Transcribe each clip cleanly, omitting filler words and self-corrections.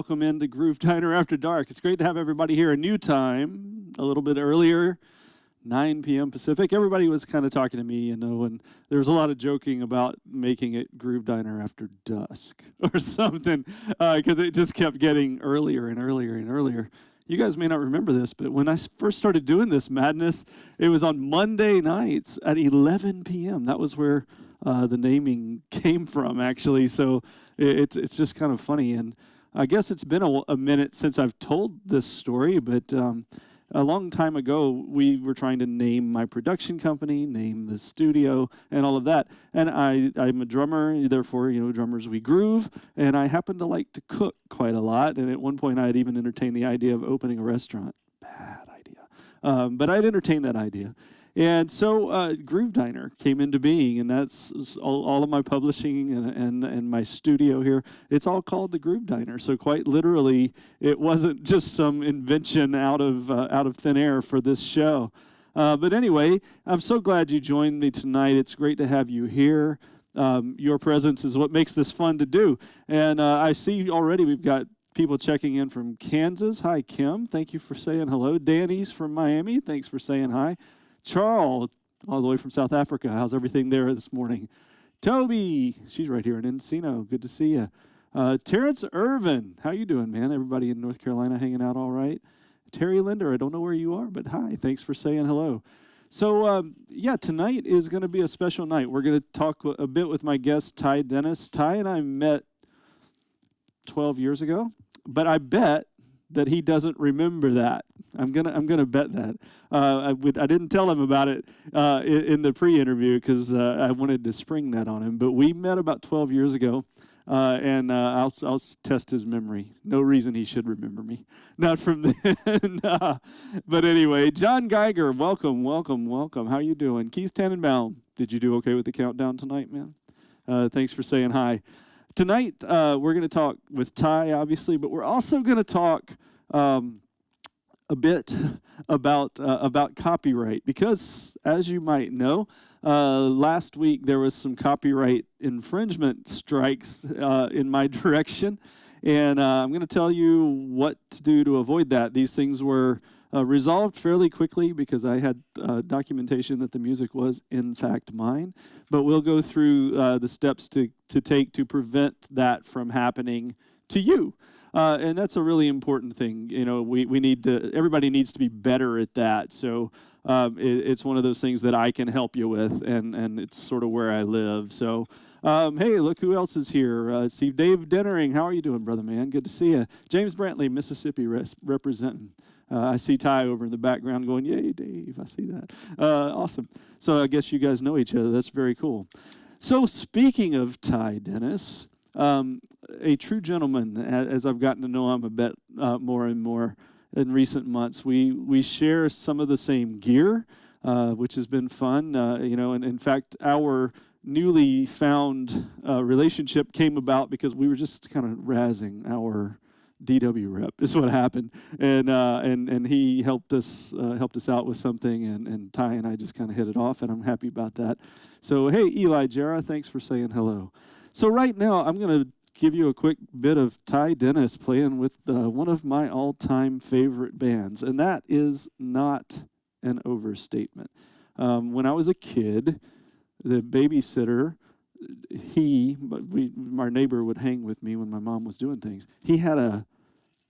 welcome into Groove Diner After Dark. It's great to have everybody here. A new time, a little bit earlier, 9 p.m. Pacific. Everybody was kind of talking to me, and there was a lot of joking about making it Groove Diner After Dusk or something, because it just kept getting earlier and earlier and earlier. You guys may not remember this, but when I first started doing this madness, it was on Monday nights at 11 p.m. That was where the naming came from, actually. So it's just kind of funny. And I guess it's been a minute since I've told this story, but a long time ago, we were trying to name my production company, name the studio, and all of that. And I'm a drummer, therefore, drummers, we groove. And I happen to like to cook quite a lot. And at one point, I had even entertained the idea of opening a restaurant. Bad idea. But I'd entertained that idea. And so Groove Diner came into being, and that's all of my publishing and my studio here. It's all called the Groove Diner. So quite literally, it wasn't just some invention out of thin air for this show. But anyway, I'm so glad you joined me tonight. It's great to have you here. Your presence is what makes this fun to do. And I see already we've got people checking in from Kansas. Hi, Kim. Thank you for saying hello. Danny's from Miami. Thanks for saying hi. Charles, all the way from South Africa. How's everything there this morning? Toby, she's right here in Encino. Good to see you. Terrence Irvin, how you doing, man? Everybody in North Carolina hanging out all right? Terry Linder, I don't know where you are, but hi. Thanks for saying hello. So, tonight is going to be a special night. We're going to talk a bit with my guest, Ty Dennis. Ty and I met 12 years ago, but I bet that he doesn't remember that. I'm gonna bet that. I didn't tell him about it in the pre-interview because I wanted to spring that on him. But we met about 12 years ago, and I'll test his memory. No reason he should remember me. Not from then. But anyway, John Geiger, welcome. How you doing? Keith Tannenbaum, did you do okay with the countdown tonight, man? Thanks for saying hi. Tonight, we're going to talk with Ty, obviously, but we're also going to talk a bit about copyright, because, as you might know, last week there was some copyright infringement strikes in my direction, and I'm going to tell you what to do to avoid that. These things were resolved fairly quickly because I had documentation that the music was, in fact, mine. But we'll go through the steps to take to prevent that from happening to you. And that's a really important thing. We need to, everybody needs to be better at that. So it's one of those things that I can help you with, and it's sort of where I live. So, hey, look who else is here. Steve Dave Dennering, how are you doing, brother man? Good to see you. James Brantley, Mississippi, representing. I see Ty over in the background going, yay, Dave, I see that. Awesome. So I guess you guys know each other. That's very cool. So speaking of Ty Dennis, a true gentleman, as I've gotten to know him a bit more and more in recent months, we share some of the same gear, which has been fun. And in fact, our newly found relationship came about because we were just kind of razzing our DW rep is what happened, and he helped us out with something, and Ty and I just kind of hit it off, and I'm happy about that. So hey, Eli Jarrah, thanks for saying hello. So right now I'm going to give you a quick bit of Ty Dennis playing with one of my all-time favorite bands, and that is not an overstatement. When I was a kid, the babysitter, our neighbor would hang with me when my mom was doing things. He had a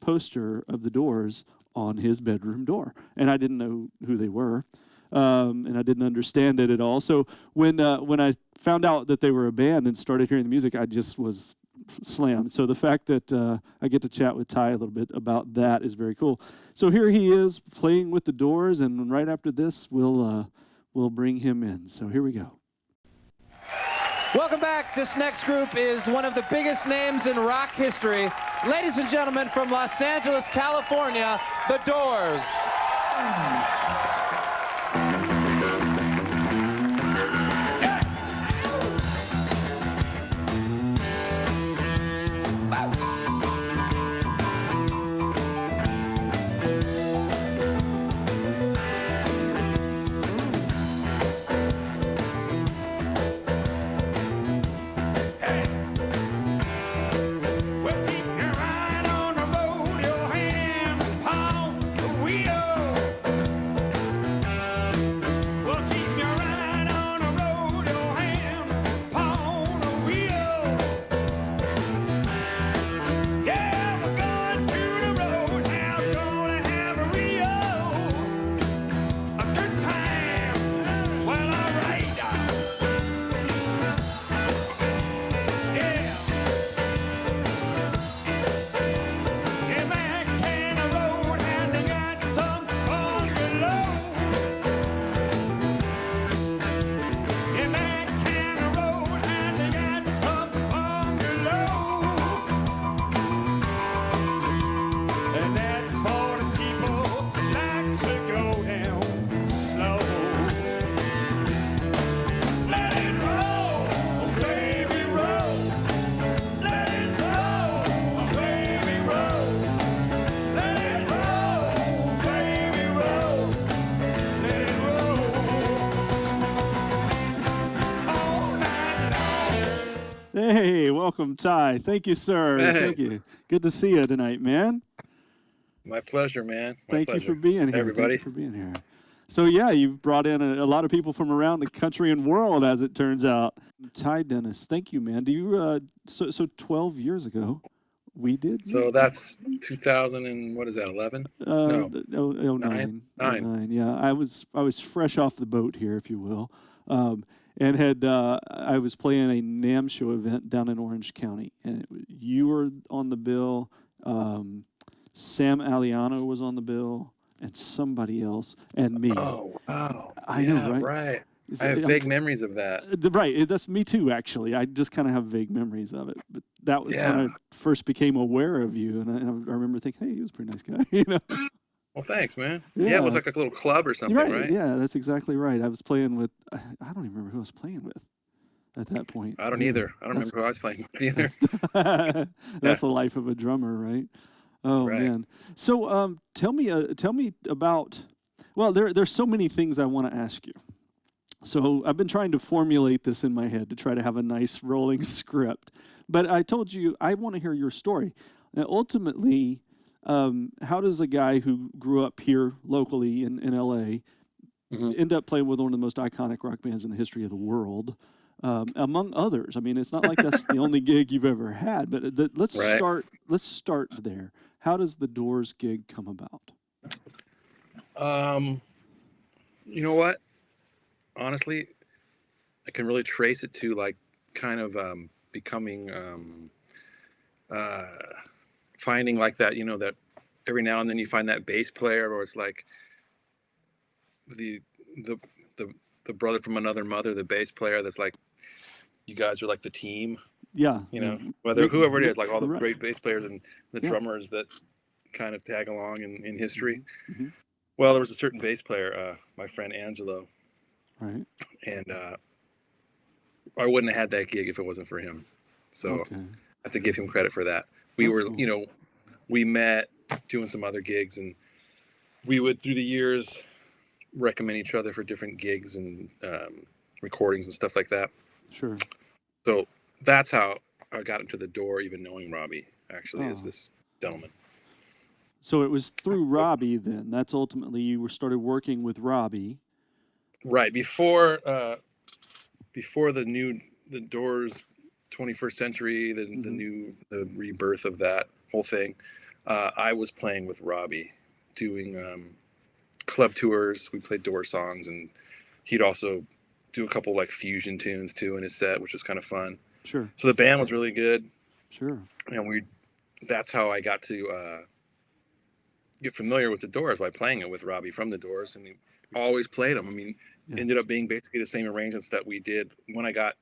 poster of the Doors on his bedroom door, and I didn't know who they were, and I didn't understand it at all. So when I found out that they were a band and started hearing the music, I just was slammed. So the fact that I get to chat with Ty a little bit about that is very cool. So here he is playing with the Doors, and right after this, we'll bring him in. So here we go. Welcome back. This next group is one of the biggest names in rock history. Ladies and gentlemen, from Los Angeles, California, The Doors. Well, keep your eye on the Hey, welcome, Ty. Thank you, sir. Hey. Thank you. Good to see you tonight, man. My pleasure, man. My Thank pleasure. you for being here. Everybody. Thank you for being here. So, yeah, you've brought in a lot of people from around the country and world, as it turns out. Ty Dennis, thank you, man. Do you, so 12 years ago, we did? So that's 2000 and what is that, 11? No. 09. Nine. Yeah, I was fresh off the boat here, if you will. And I was playing a NAMM show event down in Orange County, and you were on the bill. Sam Aliano was on the bill, and somebody else, and me. Oh, wow. I know, right? Right. I have vague memories of that. Right, that's me too, actually. I just kind of have vague memories of it. But that was when I first became aware of you, and I remember thinking, hey, he was a pretty nice guy, you know? Well, thanks, man. Yeah, it was like a little club or something, right? Yeah, that's exactly right. I was playing with, I don't even remember who I was playing with at that point. I don't either. I don't remember who I was playing with either. That's the life of a drummer, right? Oh, Right. man. So tell me about, well, there's so many things I want to ask you. So I've been trying to formulate this in my head to try to have a nice rolling script. But I told you I want to hear your story. Now, ultimately, how does a guy who grew up here locally in LA end up playing with one of the most iconic rock bands in the history of the world, among others? I mean, it's not like that's the only gig you've ever had, but let's start there. How does the Doors gig come about? You know what? Honestly, I can really trace it to like kind of becoming finding like that, you know, that every now and then you find that bass player, or it's like the brother from another mother, the bass player that's like, you guys are like the team. Yeah. You know, whoever it is, like all the great bass players and the drummers that kind of tag along in history. Mm-hmm. Well, there was a certain bass player, my friend Angelo. Right. And I wouldn't have had that gig if it wasn't for him. So I have to give him credit for that. You know, we met doing some other gigs, and we would, through the years, recommend each other for different gigs and recordings and stuff like that. Sure. So that's how I got into the door, even knowing Robbie, actually, is this gentleman. So it was through Robbie then. That's ultimately, you started working with Robbie. Right. Before the Doors 21st Century, the rebirth of that whole thing, I was playing with Robbie, doing club tours. We played Doors songs, and he'd also do a couple like fusion tunes too in his set, which was kind of fun. Sure. So the band was really good. Sure. And that's how I got to get familiar with the Doors, by playing it with Robbie from the Doors, and he always played them. I mean, ended up being basically the same arrangements that we did when I got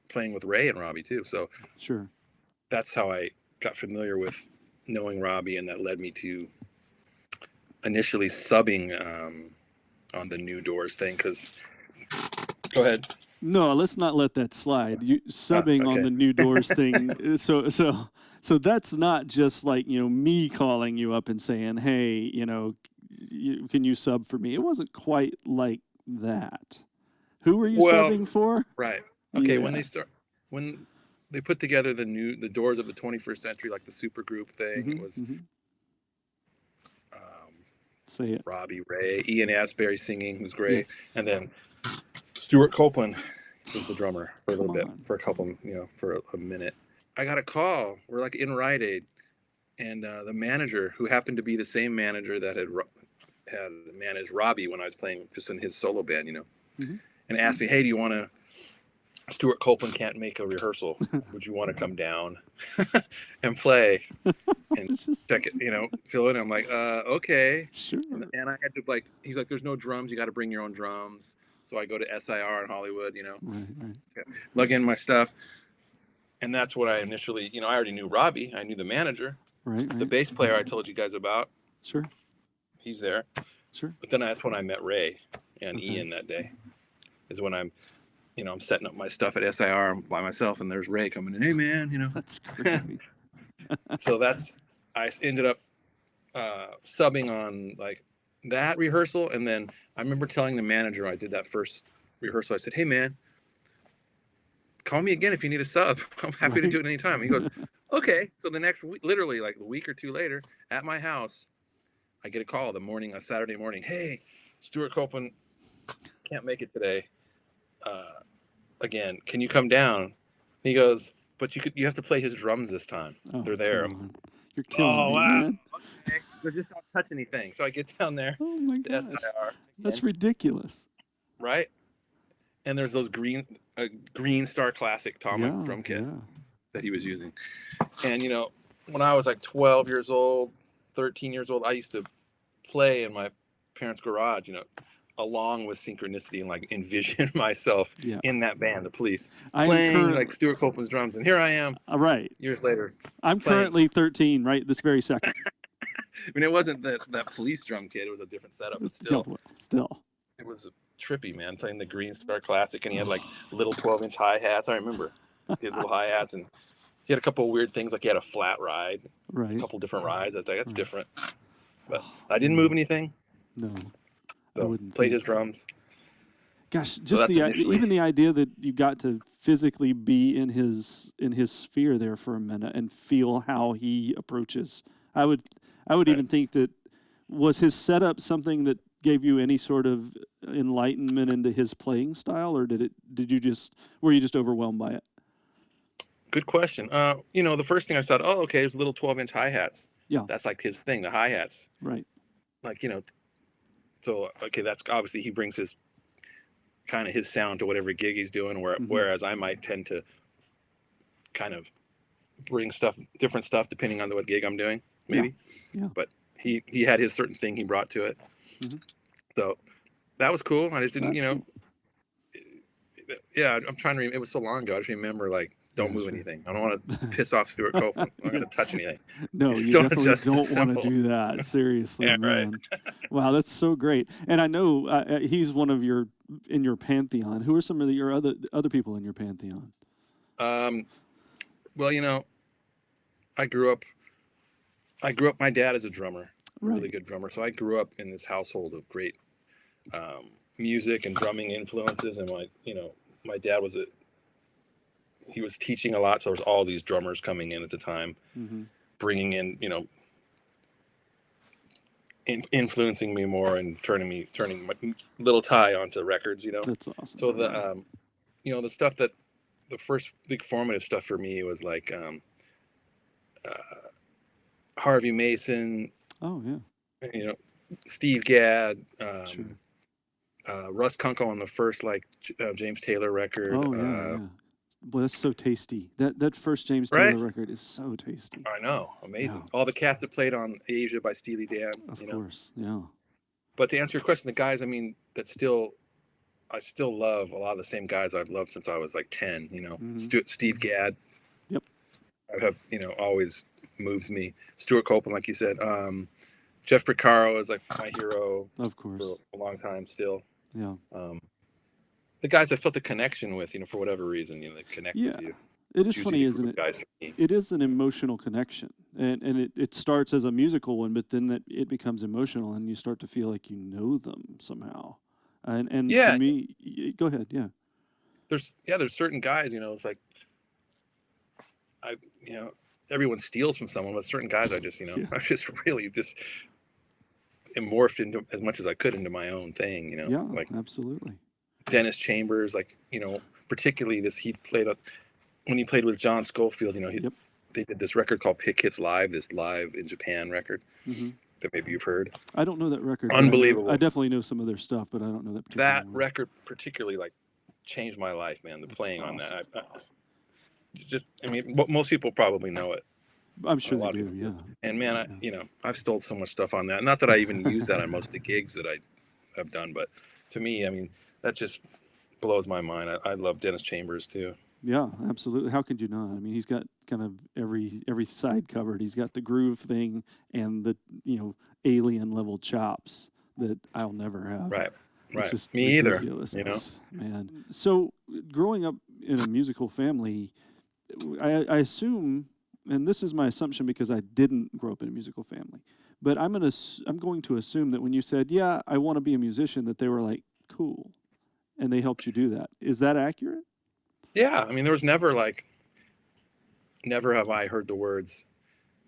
playing with Ray and Robbie too. So sure, that's how I got familiar with knowing Robbie, and that led me to initially subbing on the new Doors thing. Because go ahead. No, let's not let that slide. You subbing on the new Doors thing. So that's not just like, you know, me calling you up and saying, hey, you know, can you sub for me? It wasn't quite like that. Who were you subbing for? Right. Okay. Yeah. When they put together the Doors of the 21st Century, like the super group thing, it was say it. Robbie, Ray, Ian Astbury singing, who's great, and then Stuart Copeland was the drummer for a little bit, for a couple, you know, for a minute. I got a call. We're like in Rite Aid, and the manager, who happened to be the same manager that had managed Robbie when I was playing just in his solo band, you know, and asked me, hey, do you want to, Stuart Copeland can't make a rehearsal. Would you want to come down and play and check it, you know, fill in? I'm like, okay. Sure. And I had to he's like, there's no drums. You got to bring your own drums. So I go to SIR in Hollywood, you know, plug in my stuff. And that's what I initially, you know, I already knew Robbie. I knew the manager, the bass player I told you guys about. Sure. He's there. Sure. But then that's when I met Ray and Ian that day, is when I'm setting up my stuff at SIR by myself, and there's Ray coming in. Hey, man, you know. That's crazy. So I ended up subbing on like that rehearsal, and then I remember telling the manager I did that first rehearsal. I said, "Hey, man, call me again if you need a sub. I'm happy to do it anytime. He goes, okay. So the next week, literally like a week or two later, at my house, I get a call a Saturday morning. Hey, Stuart Copeland can't make it today. Again, can you come down? He goes, but you have to play his drums this time. Oh, they're there. You're killing me, wow. man. Okay. But just don't touch anything. So I get down there. Oh my to gosh, SIR, that's ridiculous. right? And there's those Green Star Classic Tom drum kit that he was using. And when I was like 12 years old, 13 years old, I used to play in my parents' garage, along with Synchronicity, and like envision myself in that band, the Police, playing like Stuart Copeland's drums. And here I am, years later. I'm currently 13, right this very second. I mean, it wasn't that Police drum kit; it was a different setup. But still, it was trippy, man. Playing the Green Star Classic, and he had like little 12-inch hi hats. I remember his little hi hats, and he had a couple of weird things, like he had a flat ride, a couple different rides. I was like, that's different. But I didn't move anything. No. So played his drums. Gosh, just even the idea that you got to physically be in his sphere there for a minute and feel how he approaches. I would even think that, was his setup something that gave you any sort of enlightenment into his playing style, or were you just overwhelmed by it? Good question. The first thing I thought, okay, there's little 12-inch hi-hats. Yeah. That's like his thing, the hi-hats. Right. Like, so, okay, that's obviously he brings his sound to whatever gig he's doing, whereas I might tend to kind of bring different stuff depending on what gig I'm doing, maybe. Yeah. But he had his certain thing he brought to it. Mm-hmm. So that was cool. I just didn't, cool. Yeah, I'm trying to remember. It was so long ago. I just remember, like, don't move anything. I don't want to piss off Stuart Copeland. I'm not going to touch anything. No, you definitely don't want to do that. Seriously, man. Right. Wow, that's so great. And I know he's one of in your pantheon. Who are some of your other people in your pantheon? Well, I grew up. My dad is a drummer, a really good drummer. So I grew up in this household of great music and drumming influences. And my dad was he was teaching a lot, so there was all these drummers coming in at the time, bringing in, influencing me more and turning my little tie onto records, That's awesome. So the stuff the first big formative stuff for me was like Harvey Mason. Oh yeah. Steve Gadd. Russ Kunkel on the first James Taylor record. Oh yeah. Boy, that's so tasty. That first James Taylor record is so tasty. I know, amazing. Yeah. All the cats that played on Asia by Steely Dan. Of course, yeah. But to answer your question, the guys, I still love a lot of the same guys I've loved since I was like 10. Steve Gadd. Yep. I have always moves me. Stuart Copeland, like you said. Jeff Porcaro is like my hero. Of course. For a long time still. Yeah. The guys I felt the connection with, for whatever reason, they connect with you. It is funny, isn't it? It is an emotional connection, and it starts as a musical one, but then it becomes emotional, and you start to feel like you know them somehow. And to me, go ahead, yeah. There's certain guys, it's like everyone steals from someone, but certain guys I just I just really just morphed into as much as I could into my own thing, Yeah, absolutely. Dennis Chambers, particularly when he played with John Scofield, they did this record called Pick Hits Live, this live in Japan record that maybe you've heard. I don't know that record. Unbelievable. I definitely know some of their stuff, but I don't know that particular That record particularly changed my life, man. That's playing awesome. On that. Most people probably know it. I'm sure they do, yeah. And man, I've stole so much stuff on that. Not that I even use that on most of the gigs that I have done, but to me, that just blows my mind. I love Dennis Chambers too. Yeah, absolutely. How could you not? He's got kind of every side covered. He's got the groove thing and the alien level chops that I'll never have. Right. It's just me ridiculous, either. Man. So growing up in a musical family, I assume, and this is my assumption because I didn't grow up in a musical family, but I'm going to assume that when you said, "Yeah, I want to be a musician," that they were like, "Cool," and they helped you do that. Is that accurate? Yeah, I mean, there was never never have I heard the words,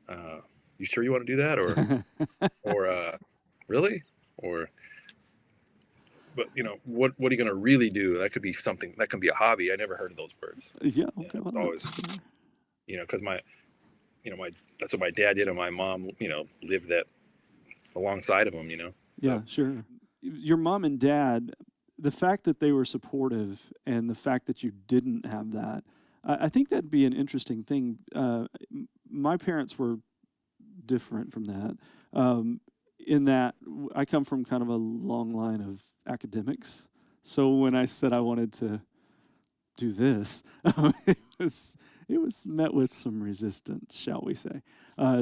"You sure you want to do that?" or "Really?" Or, but what are you going to really do? That could be something. That can be a hobby. I never heard of those words. Yeah. Okay. It's always, because that's what my dad did, and my mom, lived that alongside of him. Yeah, sure. Your mom and dad, the fact that they were supportive and the fact that you didn't have that, I think that'd be an interesting thing. My parents were different from that, in that I come from kind of a long line of academics. So when I said I wanted to do this, it was met with some resistance, shall we say.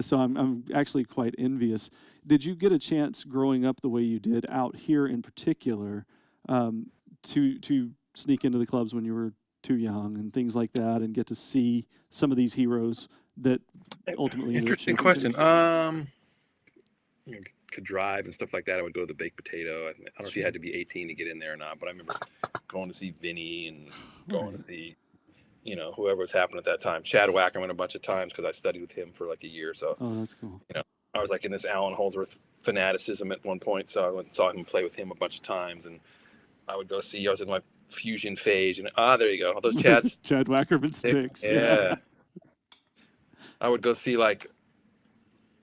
So I'm actually quite envious. Did you get a chance growing up the way you did out here in particular, to sneak into the clubs when you were too young and things like that, and get to see some of these heroes that ultimately? Interesting question. Could drive and stuff like that. I would go to the Baked Potato. I don't know if you had to be 18 to get in there or not, but I remember going to see Vinny and going to see, whoever was happening at that time. Chad Wackerman a bunch of times because I studied with him for like a year. So, oh, that's cool. I was like in this Alan Holdsworth fanaticism at one point. So I went and saw him play with him a bunch of times, and I would go see. I was in my fusion phase, and there you go. All those Chad Wackerman sticks. Yeah. I would go see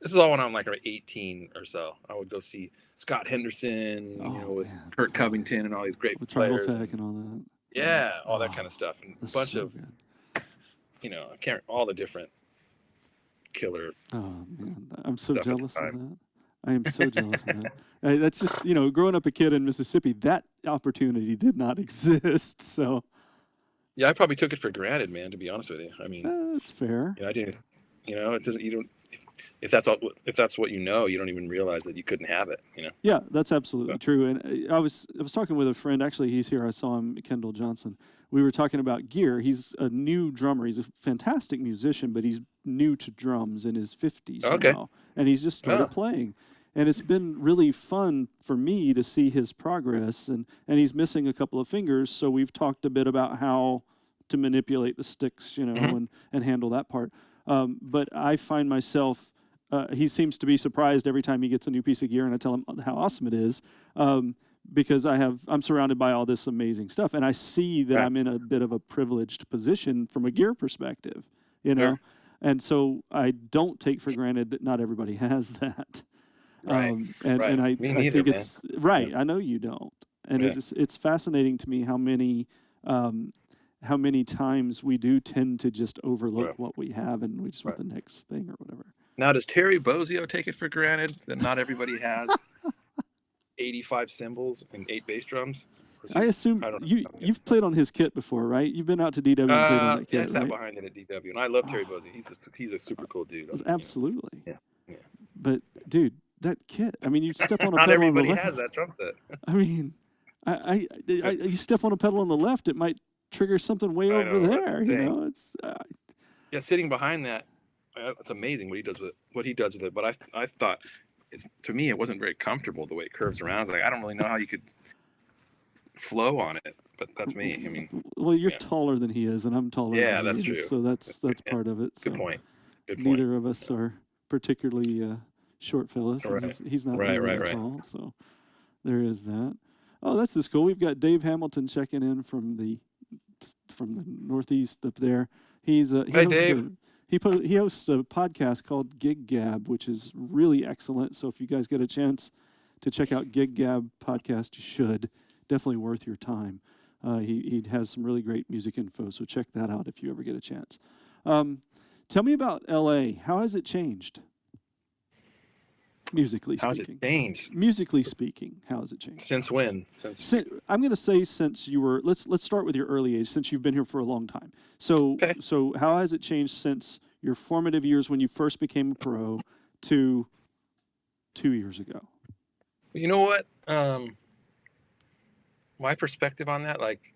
this is all when I'm like 18 or so. I would go see Scott Henderson, with Kurt Covington and all these great players. Tribal Tech and all that. Yeah, all that kind of stuff. And a bunch of, all the different killer. Oh, man. I'm so jealous of that. I am so jealous of that. That's just, growing up a kid in Mississippi, that opportunity did not exist. So. Yeah, I probably took it for granted, man, to be honest with you. I mean. That's fair. I didn't, it doesn't, you don't. If that's what you don't even realize that you couldn't have it, Yeah, that's absolutely true. And I was talking with a friend. Actually, he's here. I saw him, Kendall Johnson. We were talking about gear. He's a new drummer. He's a fantastic musician, but he's new to drums in his 50s now, and he's just started playing. And it's been really fun for me to see his progress. And he's missing a couple of fingers, so we've talked a bit about how to manipulate the sticks, and handle that part. But I find myself. He seems to be surprised every time he gets a new piece of gear, and I tell him how awesome it is, because I'm surrounded by all this amazing stuff, and I see that I'm in a bit of a privileged position from a gear perspective, Sure. And so I don't take for granted that not everybody has that. Right. And I neither, think it's right. I know you don't, and it's fascinating to me how many times we do tend to just overlook what we have, and we just want the next thing or whatever. Now, does Terry Bozzio take it for granted that not everybody has 85 cymbals and 8 bass drums? I assume you've played on his kit before, right? You've been out to DW and played on that kit, I sat behind it at DW, and I love Terry Bozzio. He's a super cool dude. Absolutely. Yeah. But, dude, that kit, I mean, you step on a not pedal on the everybody left. has that drum set. I mean, you step on a pedal on the left, it might trigger something way over there. It's sitting behind that. It's amazing what he does with it. But I thought, to me, it wasn't very comfortable the way it curves around. I was like, I don't really know how you could flow on it. But that's me. I mean, well, you're taller than he is, and I'm taller. Yeah, than that's he is, true. So that's part of it. So Good point. Neither of us are particularly short fellas. Right. He's not really tall. So there is that. Oh, that's just cool. We've got Dave Hamilton checking in from the Northeast up there. Hey, Dave. He hosts a podcast called Gig Gab, which is really excellent. So if you guys get a chance to check out Gig Gab podcast, you should. Definitely worth your time. He has some really great music info, so check that out if you ever get a chance. Tell me about L.A. How has it changed? Musically speaking. How has it changed? Musically speaking, how has it changed? Since when? I'm going to say since you were. Let's start with your early age. Since you've been here for a long time. So how has it changed since your formative years when you first became a pro to 2 years ago? You know what? My perspective on that, like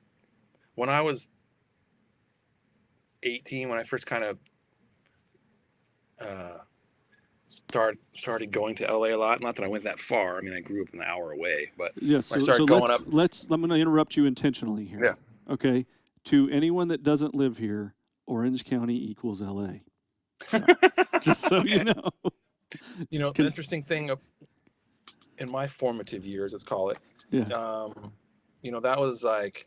when I was 18, when I first kind of started going to LA a lot. Not that I went that far. I mean, I grew up an hour away, but yes. I started going up. I'm going to interrupt you intentionally here. Yeah. Okay. to anyone that doesn't live here, Orange County equals LA. So, just so you know. You know, the interesting thing in my formative years, let's call it, Yeah. you know, that was like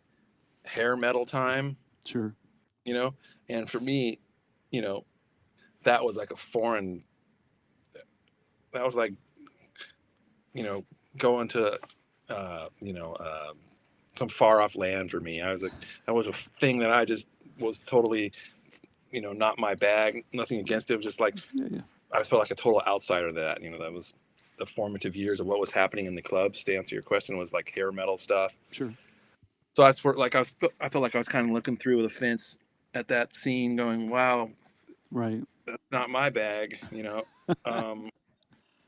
hair metal time. Sure. You know, and for me, you know, that was like a foreign. That was like, you know, going to, you know, some far off land for me. I was like, that was a thing that I just was totally, you know, not my bag. Nothing against it. It was just like, Yeah. I felt like a total outsider to that. You know, that was the formative years of what was happening in the clubs. To answer your question, was like hair metal stuff. Sure. So I felt like I was kind of looking through the fence at that scene, going, "Wow, right, that's not my bag." You know,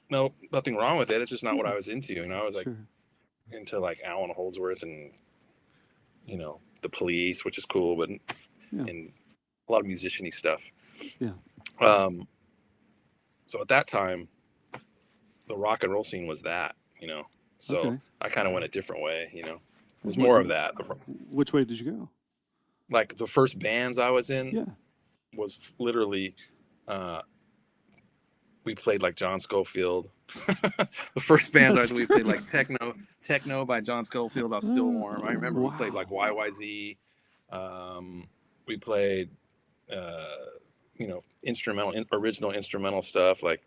no, nothing wrong with it. It's just not what I was into. You know, I was like into like Alan Holdsworth and, you know, the Police, which is cool, but and a lot of musician-y stuff. Yeah. So at that time, the rock and roll scene was that, you know. So I kind of went a different way, you know. It was more of that. Which way did you go? Like the first bands I was in was literally, we played like John Scofield. The first bands we played like Techno by John Scofield. I was Still Warm. I remember we played like YYZ. We played, you know, original instrumental stuff. Like,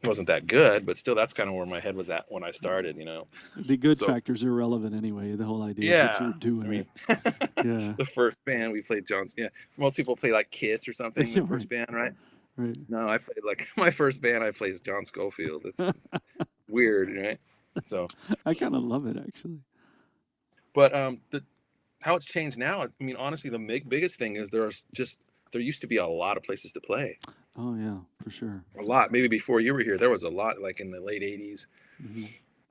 it wasn't that good, but still, that's kind of where my head was at when I started. You know, the good factor's irrelevant anyway. The whole idea is that you're doing. I mean, the first band we played, most people play like Kiss or something. The first band, right? Right. No, I played like my first band. I played John Scofield. It's weird, right? So I kind of love it actually. But how it's changed now. I mean, honestly, the biggest thing is there used to be a lot of places to play. Oh yeah, for sure. A lot. Maybe before you were here, there was a lot. Like in the late '80s,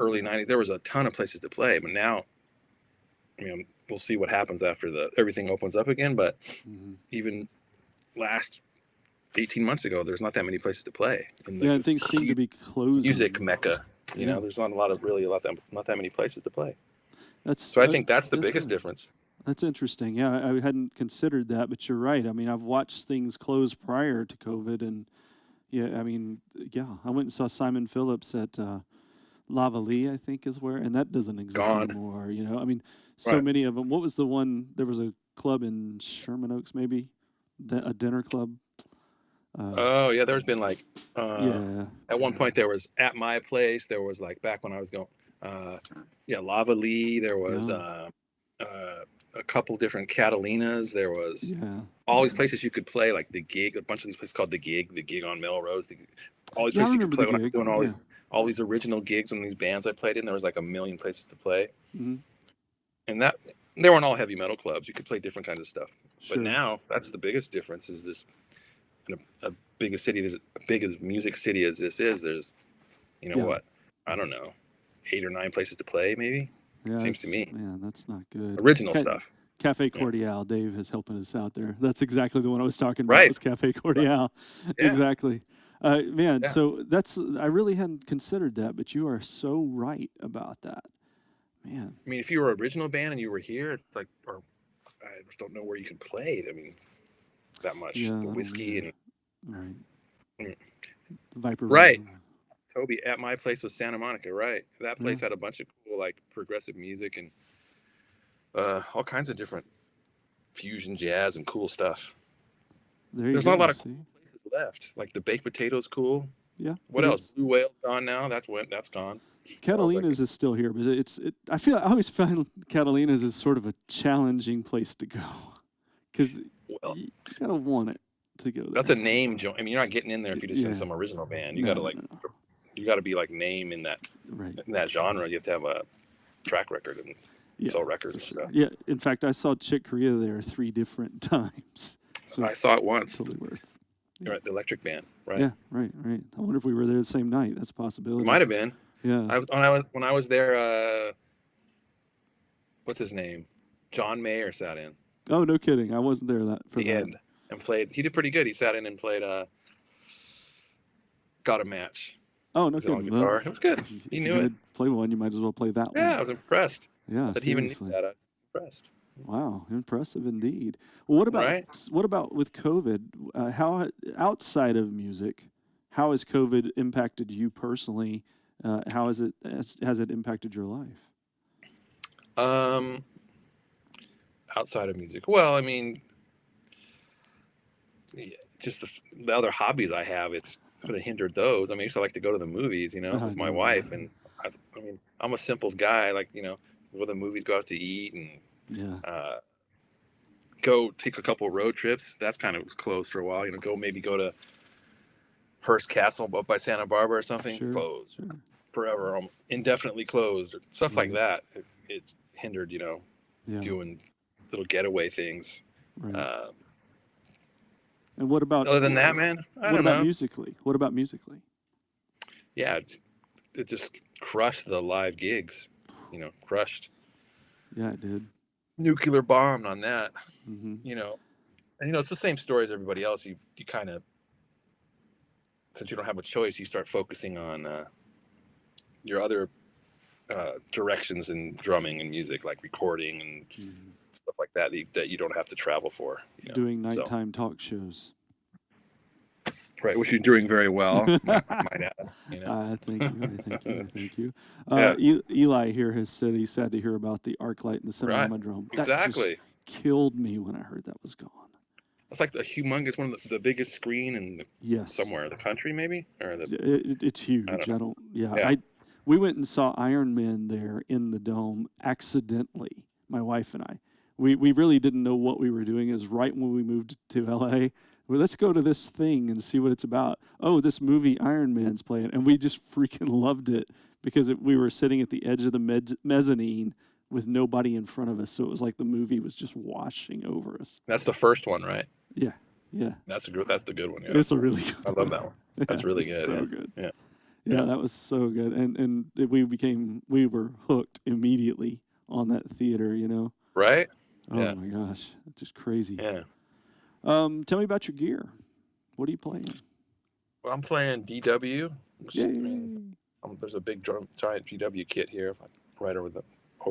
early '90s, there was a ton of places to play. But now, I mean, we'll see what happens after everything opens up again. But even last 18 months ago, there's not that many places to play. And things seem to be closing. Music mecca. You know, there's not that many places to play. So I think that's the biggest difference. That's interesting. Yeah, I hadn't considered that, but you're right. I mean, I've watched things close prior to COVID, and I mean, I went and saw Simon Phillips at Lava Lee, I think is where, and that doesn't exist anymore. You know, I mean, so many of them. What was the one? There was a club in Sherman Oaks, maybe a dinner club. There's been like at one point there was At My Place. There was like back when I was going, Lava Lee. There was a couple different Catalinas. There was all these places you could play, like the Gig. A bunch of these places called the Gig on Melrose. All these places you could play when I was doing all these original gigs and these bands I played in. There was like a million places to play, and that they weren't all heavy metal clubs. You could play different kinds of stuff. But now that's the biggest difference. Is this in a big as music city as this is? There's, what, I don't know, 8 or 9 places to play, maybe. Yeah, seems to me. Man, that's not good. Original stuff. Cafe Cordial, Dave is helping us out there. That's exactly the one I was talking about. Right. Was Cafe Cordial. Yeah. Exactly. So I really hadn't considered that, but you are so right about that. Man. I mean, if you were an original band and you were here, it's like, or I just don't know where you could play it. I mean, that much. The whiskey and. Right. Viper. Right. Toby, At My Place was Santa Monica, right? That place had a bunch of cool, like, progressive music and all kinds of different fusion jazz and cool stuff. There's not a lot of cool places left. Like the Baked Potato's cool. Yeah. What else? Blue Whale's gone now. That's gone. Catalina's is still here, but I always find Catalina's is sort of a challenging place to go because you gotta want it to go there. That's a name joint. I mean, you're not getting in there if you just send some original band. You gotta you got to be like name in that in that genre. You have to have a track record and sell records and stuff. Yeah, in fact, I saw Chick Corea there 3 different times. So I saw it once. Totally worth. You're at the Electric Band, right? Yeah, right. I wonder if we were there the same night. That's a possibility. It might have been. Yeah. When I was there, what's his name? John Mayer sat in. Oh, no kidding! I wasn't there for the end and played. He did pretty good. He sat in and played. Got a Match. Oh, no kidding. Guitar. It was good. He knew it. Play one, you might as well play that one. Yeah, I was impressed. Yeah, that he even knew that. I was impressed. Wow, impressive indeed. Well, Right? what about with COVID? How outside of music, how has COVID impacted you personally? How has it impacted your life? Um, outside of music. Well, I mean, yeah, just the other hobbies I have, it's sort of hindered those. I mean, I used to like to go to the movies, with my Yeah, wife, and I mean, I'm a simple guy, like, go to the movies, go out to eat, and yeah, uh, go take a couple road trips. That's kind of closed for a while. Go to Hearst Castle up by Santa Barbara or something. sure, Closed sure, forever, indefinitely closed, stuff like right, that. It's hindered, yeah, doing little getaway things. right. Uh, And what about Other than that, man, I what don't about know. musically? What about musically? Yeah, it just crushed the live gigs. Crushed, Yeah, it did. nuclear bombed on that. Hmm. You know, and it's the same story as everybody else. You kind of, since you don't have a choice, you start focusing on your other directions in drumming and music, like recording and Hmm. stuff like that, that you don't have to travel for. Doing So nighttime talk shows. right, which you're doing very well, might add. Thank you. I thank you. I thank you. Yeah, Eli here has said he's sad to hear about the arc light and the right, Cinerama drum. That just exactly. killed me when I heard that was gone. It's like a humongous one of the biggest screen in Yes, somewhere the country, maybe, or it's I huge. don't know. I don't. Yeah, Yeah, we went and saw Iron Man there in the dome accidentally. My wife and I. We really didn't know what we were doing. It was right when we moved to LA. Well, let's go to this thing and see what it's about. Oh, this movie Iron Man's playing, and we just freaking loved it because we were sitting at the edge of the mezzanine with nobody in front of us. So it was like the movie was just washing over us. that's the first one, right? Yeah, yeah. That's the good one. Yeah, It's a really good I love that one. Yeah, That's it really was good. so Yeah, good. yeah, Yeah, yeah. that was so good. And we were hooked immediately on that theater, you know. Right? Oh Yeah, my gosh, just crazy. yeah. Tell me about your gear. What are you playing? Well, I'm playing DW. Which, I mean, Yay. there's a big giant DW kit here, right over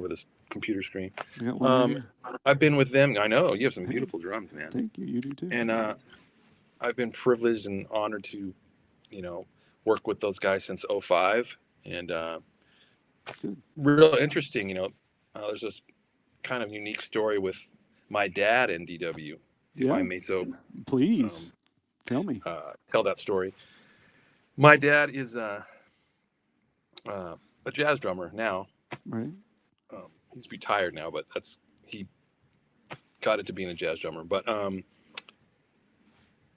this computer screen. I got one right Um, here. I've been with them. I know you have some Hey, beautiful drums, man. thank you. You do too. And I've been privileged and honored to, work with those guys since '05. And Good. real interesting, there's this kind of unique story with my dad and DW, if I Yeah, may please tell me. tell that story. My dad is a jazz drummer now. Right. He's retired now, but he got into being a jazz drummer. But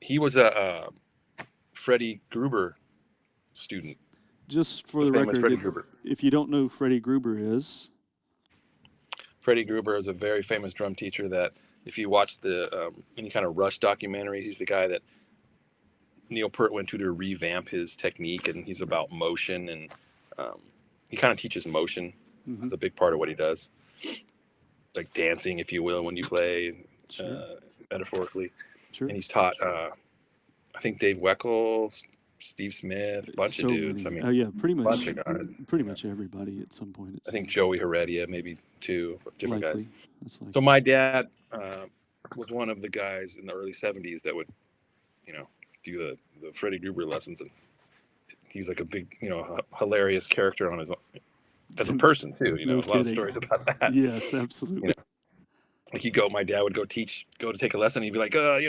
he was a Freddie Gruber student. Just for The the famous record, Freddie Gruber. if you don't know who Freddie Gruber is, Freddie Gruber is a very famous drum teacher that, if you watch the any kind of Rush documentary, he's the guy that Neil Peart went to revamp his technique, and he's about motion, and he kind of teaches motion. mm-hmm. It's a big part of what he does, like dancing, if you will, when you play, Sure. metaphorically. Sure. And he's taught, I think, Dave Weckl, Steve Smith, a bunch of dudes. Many. I mean, Yeah, pretty much. bunch of guys. Pretty much everybody at some point. I think Joey Heredia, maybe two different likely. guys. That's likely. So my dad was one of the guys in the early '70s that would, do the Freddie Gruber lessons, and he's like a big, hilarious character on his own, as a person too. No A lot of kidding. stories about that. Yes, absolutely. Like my dad would go to take a lesson. He'd be like, go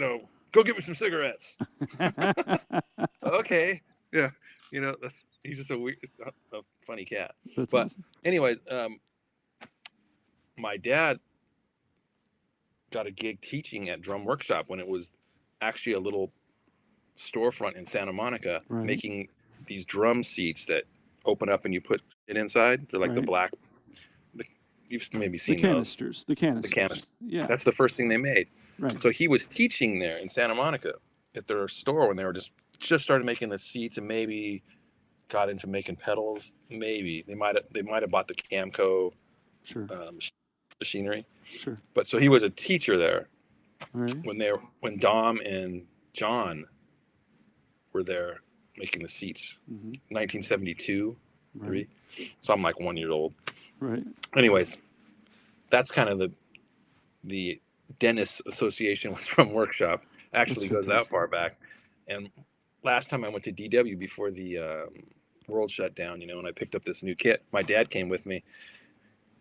get me some cigarettes. Okay, yeah, he's just a funny cat. That's But awesome. anyways, my dad got a gig teaching at Drum Workshop when it was actually a little storefront in Santa Monica, Right. making these drum seats that open up and you put it inside. They're like the Right. black. You've maybe The seen canisters. The canisters. The canisters. Yeah. That's the first thing they made. Right. So he was teaching there in Santa Monica at their store when they were just started making the seats, and maybe got into making pedals. Maybe they might have bought the Camco Sure. machinery. Sure. But so he was a teacher there All right. when Dom and John were there making the seats. Mm-hmm. 1972, Right. 3. So I'm like 1 year old. Right. Anyways, that's kind of the Dentist Association was from Workshop. Actually goes that far back. And last time I went to DW before the world shut down, you know, and I picked up this new kit. My dad came with me,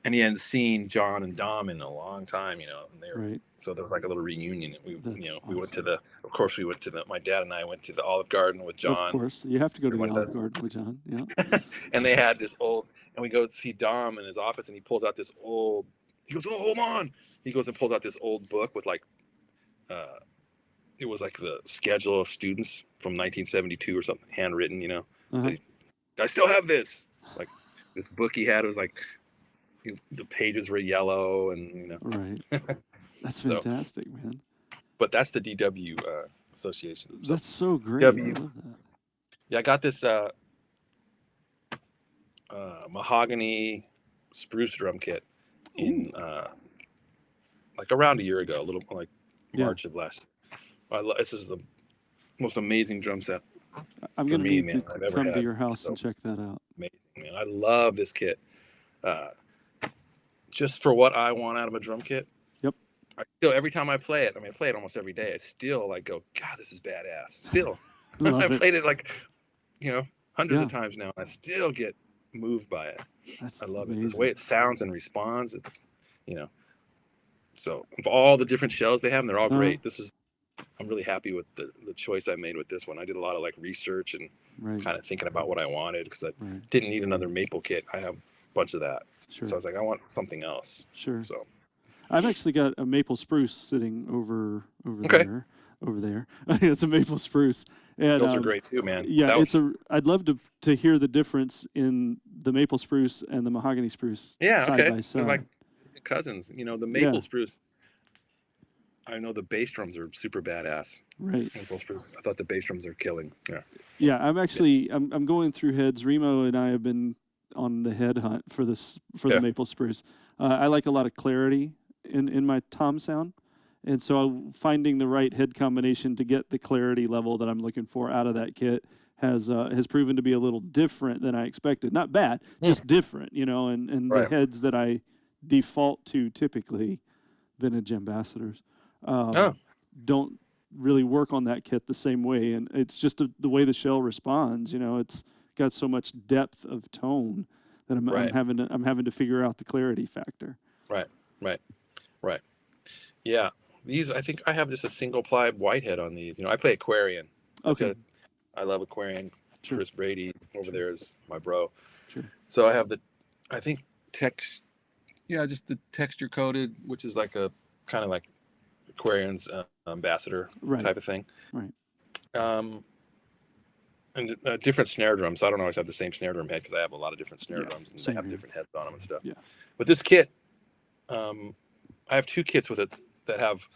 and he hadn't seen John and Dom in a long time, you know. And they were, so there was like a little reunion. We, you know, we went to the. Of course, we went to the. My dad and I went to the Olive Garden with John. Of course, you have to go to the Olive Garden with John. Yeah. And they had this old, and we go to see Dom in his office, and he pulls out this old. He goes, "Oh, hold on!" He goes and pulls out this old book with like, it was like the schedule of students from 1972 or something, handwritten, you know. I still have this. Like this book he had was like, the pages were yellow, and you know. Right. That's fantastic, man. But that's the DW Association. So that's so great. I love that. Yeah, I got this mahogany spruce drum kit in like around a year ago, a little like March of last year. This is the most amazing drum set. I'm gonna need to come to your house and check that out. Amazing, man. I love this kit. Just for what I want out of a drum kit. Yep. I still, every time I play it, I mean, I play it almost every day. I still like go, God, this is badass. Still, I've played it like, you know, hundreds of times now. I still get moved by it. I love it. The way it sounds and responds. It's, you know, so of all the different shells they have, and they're all great. I'm really happy with the choice I made with this one. I did a lot of like research and kind of thinking about what I wanted, because I didn't need another maple kit. I have a bunch of that. So I was like, I want something else. So I've actually got a maple spruce sitting over there. It's a maple spruce. And, those are great too, man. Yeah, I'd love to hear the difference in the maple spruce and the mahogany spruce side by side. They're like cousins. You know, the maple spruce. I know the bass drums are super badass. Right. Maple spruce. I thought the bass drums are killing. Yeah. Yeah, I'm actually I'm going through heads. Remo and I have been on the head hunt for the maple spruce. I like a lot of clarity in my tom sound, and so finding the right head combination to get the clarity level that I'm looking for out of that kit has proven to be a little different than I expected. Not bad, just different, you know. And the heads that I default to typically, vintage ambassadors, don't really work on that kit the same way, and it's just the way the shell responds. You know, it's got so much depth of tone that I'm having to figure out the clarity factor. Right. Yeah, these, I think I have just a single ply whitehead on these. You know, I play Aquarian. I love Aquarian. Chris Brady over there is my bro. So I have just the texture coated, which is like a kind of like Aquarian's ambassador type of thing. And different snare drums. So I don't always have the same snare drum head, because I have a lot of different snare drums, and they have different heads on them and stuff. But this kit, I have two kits with it that have,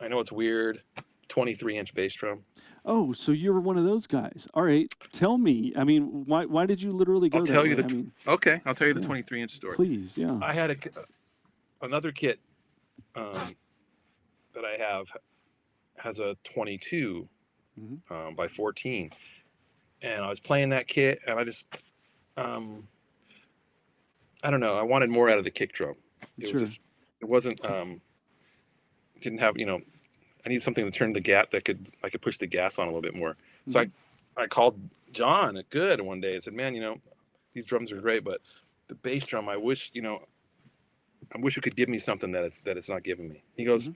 I know it's weird, 23-inch bass drum. Oh, so you're one of those guys. All right, tell me. I mean, why did you literally go that way? I'll tell you the 23-inch story. Please, yeah. I had another kit that I have has a 22 by 14, and I was playing that kit, and I just I don't know, I wanted more out of the kick drum. It wasn't didn't have, you know, I need something to turn the gas, I could push the gas on a little bit more. So I called John at Good one day and said, man, you know, these drums are great, but the bass drum, I wish you could give me something that it's not giving me. He goes,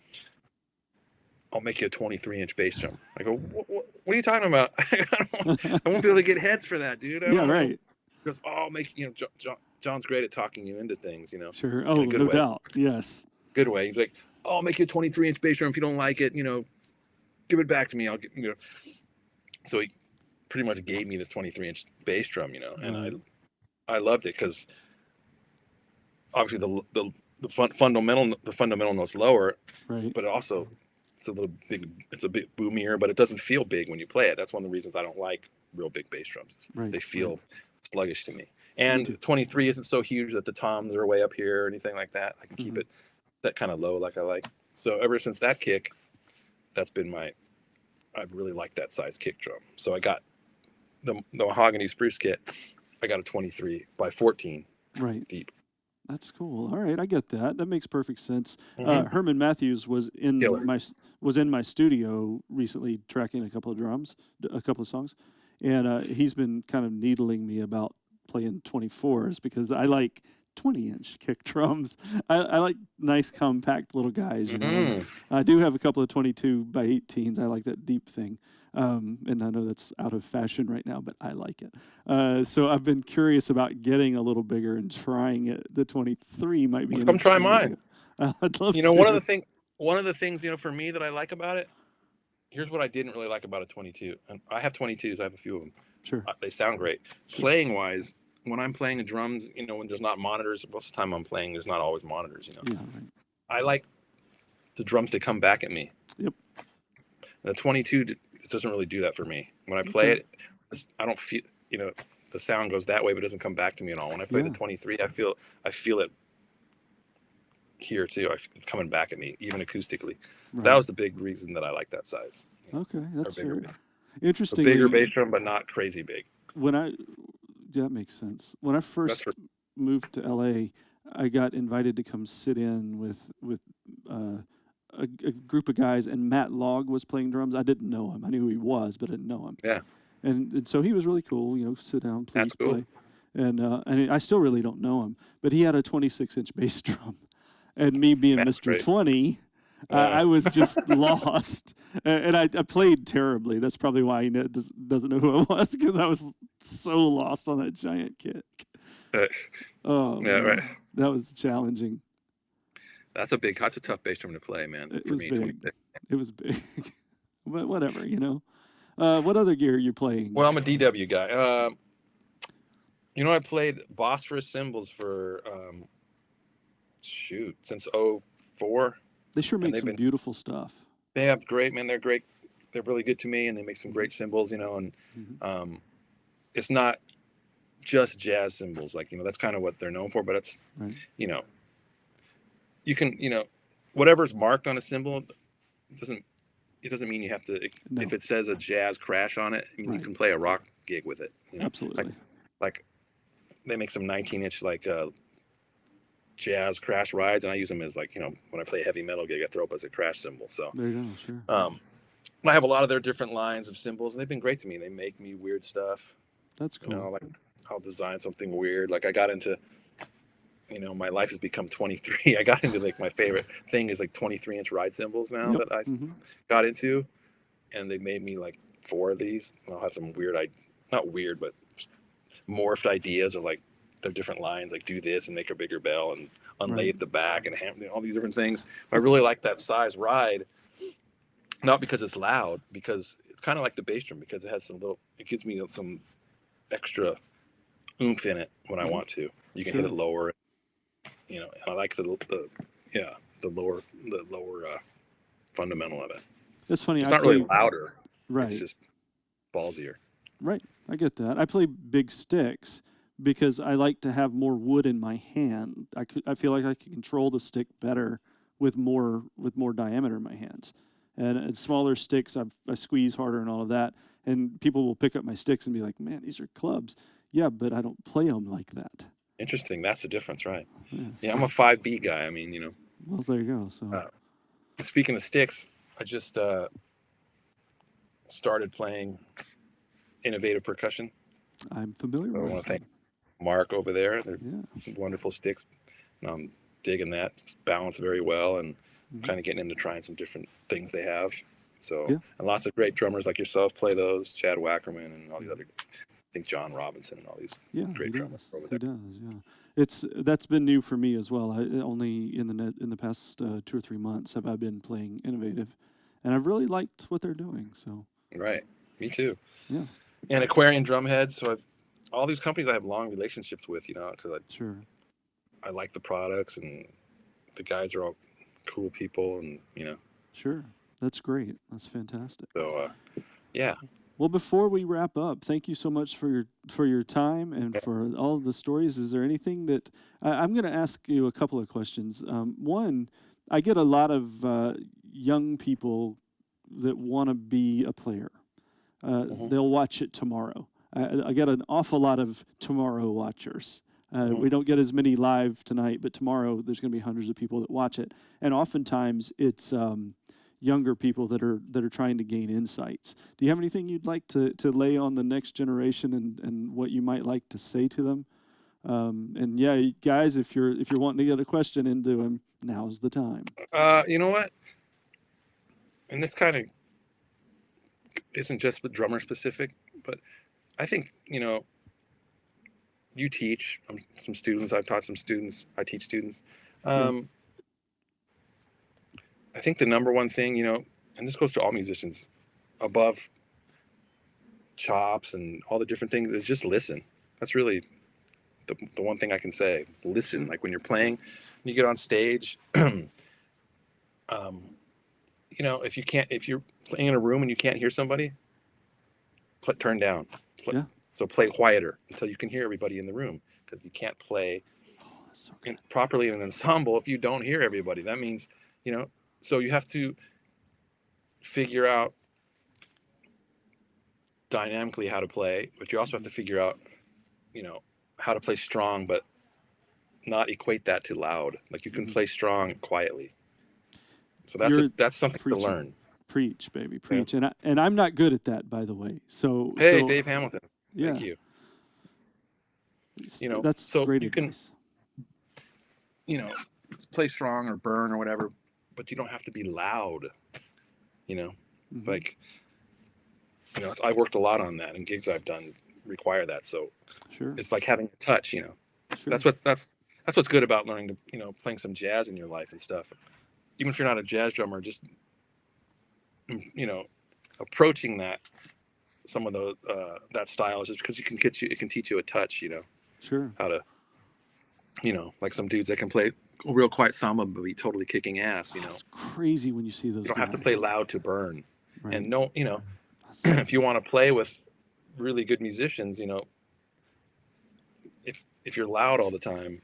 I'll make you a 23-inch bass drum. I go, what are you talking about? I won't be able to get heads for that, dude. He goes, oh, I'll make, you know, John's great at talking you into things, you know. Sure. Oh, no doubt. Yes. Good way. He's like, oh, I'll make you a 23-inch bass drum. If you don't like it, you know, give it back to me. I'll get, you know. So he pretty much gave me this 23-inch bass drum, you know, and I loved it, because obviously the fundamental note's lower, but it's a bit boomier, but it doesn't feel big when you play it. That's one of the reasons I don't like real big bass drums. They feel sluggish to me. And 23 isn't so huge that the toms are way up here or anything like that. I can keep it that kind of low like I like. So ever since that kick, that's been I've really liked that size kick drum. So I got the mahogany spruce kit. I got a 23 by 14 deep. That's cool. All right, I get that. That makes perfect sense. Mhm. Herman Matthews was Killer. in my studio recently, tracking a couple of drums, a couple of songs, and he's been kind of needling me about playing 24s because I like 20-inch kick drums. I like nice, compact little guys, you know. And Mhm. I do have a couple of 22 by 18s. I like that deep thing. And I know that's out of fashion right now, but I like it. So I've been curious about getting a little bigger and trying it. The 23 might be Well, an come try interesting way to mine. go. I'd love You know, one of to. the things, for me that I like about it, here's what I didn't really like about a 22. And I have 22s, I have a few of them. Sure. They sound great. Sure. Playing wise, when I'm playing the drums, when there's not monitors, most of the time I'm playing, there's not always monitors, Yeah, right. I like the drums to come back at me. Yep. The 22 doesn't really do that for me. When I play Okay. it, I don't feel, the sound goes that way, but it doesn't come back to me at all. When I play the Yeah. 23, I feel it here too. It's coming back at me, even acoustically. So that Right. was the big reason that I like that size. Okay, that's bigger, fair. a Interestingly, bigger bass drum, but not crazy big. that makes sense. When I first moved to LA, I got invited to come sit in with a group of guys, and Matt Logg was playing drums. I didn't know him. I knew who he was, but I didn't know him. Yeah. And so he was really cool. You know, sit down, please That's cool. play. And I still really don't know him, but he had a 26-inch bass drum, and me being That's Mr. great. 20, I was just lost, and I played terribly. That's probably why he doesn't know who I was, because I was so lost on that giant kick. Oh, yeah, man. right. That was challenging. That's a tough bass drum to play, man. It for was me, big. 26. It was big. But whatever, you know. What other gear are you playing? Well, I'm a DW guy. I played Bosphorus cymbals for since 04. They sure make they've some been beautiful stuff. They have great, man. They're great. They're really good to me, and they make some great cymbals, and Mhm. it's not just jazz cymbals. Like, that's kind of what they're known for, but it's, Right. You can, whatever's marked on a cymbal doesn't mean you have to, No. if it says a jazz crash on it, I mean, Right. you can play a rock gig with it. Absolutely. Like they make some 19-inch like jazz crash rides, and I use them as like, when I play a heavy metal gig, I throw up as a crash cymbal. So There you go. Sure. I have a lot of their different lines of cymbals, and they've been great to me. They make me weird stuff. That's cool. Like I'll design something weird. Like I got into, my life has become 23. I got into like my favorite thing is like 23-inch ride cymbals now that I got into, and they made me like 4 of these. And I'll have some weird, not weird, but morphed ideas of like their different lines, like do this and make a bigger bell and unlathe the back and all these different things. I really like that size ride, not because it's loud, because it's kind of like the bass drum, because it has it gives me some extra oomph in it when I want to. You can hit it lower, and I like the lower fundamental of it. It's funny. It's not really louder. Right. It's just ballsier. Right. I get that. I play big sticks because I like to have more wood in my hand. I feel like I can control the stick better with more diameter in my hands. And smaller sticks, I squeeze harder and all of that. And people will pick up my sticks and be like, "Man, these are clubs." Yeah, but I don't play them like that. Interesting. That's the difference, right? Yeah, I'm a 5B guy. I mean, Well, there you go. So, speaking of sticks, I just started playing Innovative Percussion. I'm familiar with. I want to thank Mark over there. They're wonderful sticks. And I'm digging that. It's balanced very well, and kind of getting into trying some different things they have. So, and lots of great drummers like yourself play those. Chad Wackerman and all these other. I think John Robinson and all these great drummers over there. He does, yeah. That's been new for me as well. Only in the past 2 or 3 months have I been playing Innovative, and I've really liked what they're doing. So. Right, me too. Yeah. And Aquarian Drumhead. So all these companies I have long relationships with, because I like the products, and the guys are all cool people, and Sure, that's great. That's fantastic. So yeah. Well, before we wrap up, thank you so much for your time and for all of the stories. Is there anything that I'm going to ask you a couple of questions? One, I get a lot of young people that want to be a player. They'll watch it tomorrow. I get an awful lot of tomorrow watchers. We don't get as many live tonight, but tomorrow there's going to be hundreds of people that watch it. And oftentimes it's younger people that are trying to gain insights. Do you have anything you'd like to lay on the next generation and what you might like to say to them? And yeah, guys, if you're wanting to get a question into them, now's the time. You know what? And this kind of isn't just with drummer specific, but I think, you teach some students. I've taught some students. I teach students. I think the number one thing, and this goes to all musicians, above chops and all the different things, is just listen. That's really the one thing I can say. Listen. Like when you're playing, when you get on stage, if you're playing in a room and you can't hear somebody, turn down. So play quieter until you can hear everybody in the room, because you can't play properly in an ensemble if you don't hear everybody. That means, so you have to figure out dynamically how to play, but you also have to figure out, how to play strong, but not equate that to loud. Like you can play strong quietly. So that's something to learn. Preach, baby, preach. Yeah. And I'm not good at that, by the way. So Dave Hamilton. Yeah. Thank you. That's so great you advice. Can, play strong or burn or whatever, but you don't have to be loud. Like, I've worked a lot on that, and gigs I've done require that. So it's like having a touch. Sure. That's what's good about learning to playing some jazz in your life and stuff. Even if you're not a jazz drummer, just approaching some of the that style is just because it can teach you a touch, Sure. How to, like some dudes that can play a real quiet samba but be totally kicking ass, It's crazy when you see those. You don't guys. have to play loud to burn. Right. And if you want to play with really good musicians, if you're loud all the time,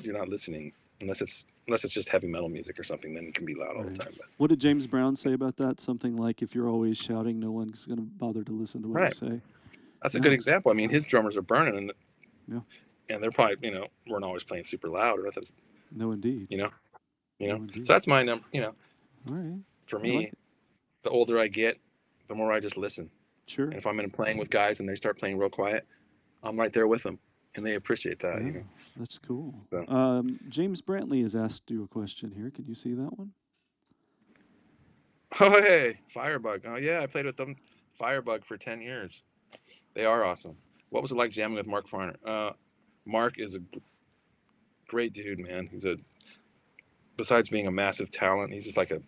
you're not listening. Unless it's just heavy metal music or something, then it can be loud all the time. But. What did James Brown say about that? Something like, if you're always shouting, no one's going to bother to listen to what you say. That's a good example. I mean, his drummers are burning, and they're probably, weren't always playing super loud or nothing. No, indeed. No, indeed. So that's my number. All right. For me, the older I get, the more I just listen. Sure. And if I'm playing with guys and they start playing real quiet, I'm right there with them. And they appreciate that, That's cool. So. James Brantley has asked you a question here. Can you see that one? Oh, hey, Firebug. Oh, yeah, I played with them, Firebug, for 10 years. They are awesome. What was it like jamming with Mark Farner? Mark is a great dude, man. Besides being a massive talent, he's just like a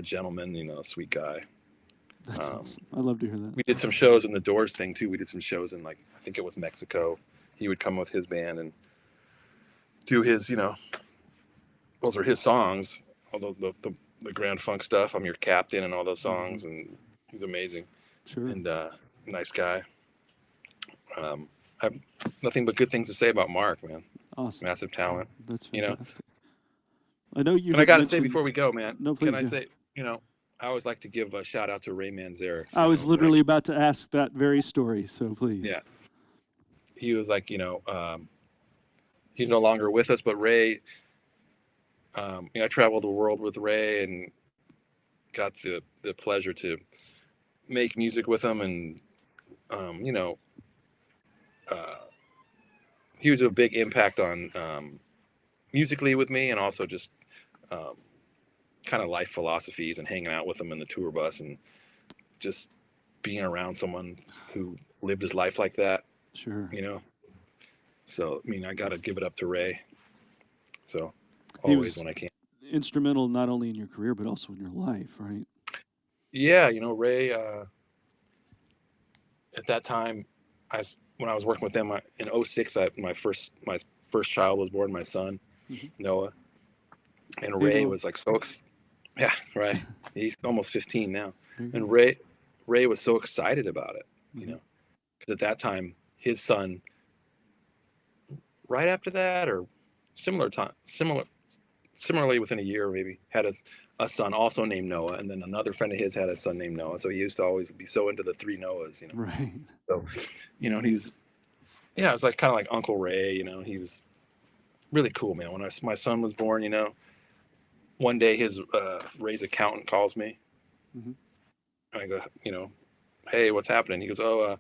gentleman, a sweet guy. That's awesome. I love to hear that. We did some shows in the Doors thing, too. We did some shows in, I think it was Mexico. He would come with his band and do his, those are his songs, although the Grand Funk stuff, I'm Your Captain and all those songs, and he's amazing. Sure. And nice guy. I have nothing but good things to say about Mark, man. Awesome. Massive talent. That's fantastic. I know you. And I got to say before we go, man, no, please, can I say, I always like to give a shout out to Ray Manzarek. I was literally about to ask that very story, so please. Yeah. He was like, he's no longer with us, but Ray, I traveled the world with Ray and got the pleasure to make music with him. And, he was a big impact on musically with me, and also just kind of life philosophies and hanging out with him in the tour bus and just being around someone who lived his life like that. Sure. So, I got to give it up to Ray. So, always when I can. Instrumental not only in your career, but also in your life, right? Yeah, Ray, at that time, when I was working with them in 2006, my first child was born, my son, Noah. And Ray was like yeah, right. He's almost 15 now. And Ray was so excited about it, because at that time, his son, right after that, or similarly within a year maybe, had a son also named Noah, and then another friend of his had a son named Noah. So he used to always be so into the three Noahs, Right. So, he's yeah, it was like kind of like Uncle Ray. He was really cool, man. When my son was born, one day his Ray's accountant calls me. Mm-hmm. And I go, hey, what's happening? He goes, oh,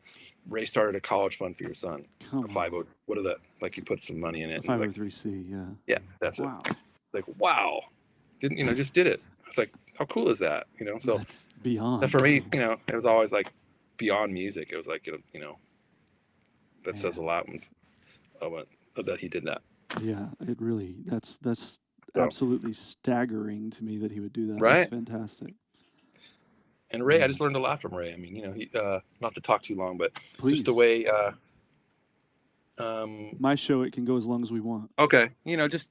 Ray started a college fund for your son. Come A on. 50, what is that? Like he put some money in it. A 503C, yeah. Yeah, that's wow. it. Like, wow. Didn't, just did it. I was like, how cool is that? So that's beyond. For me, it was always like beyond music. It was like, that says a lot that he did that. Yeah, it really, that's absolutely staggering to me that he would do that. Right. That's fantastic. And Ray, I just learned a lot from Ray. I mean, he, not to talk too long, but Please. Just the way. My show, it can go as long as we want. Okay, just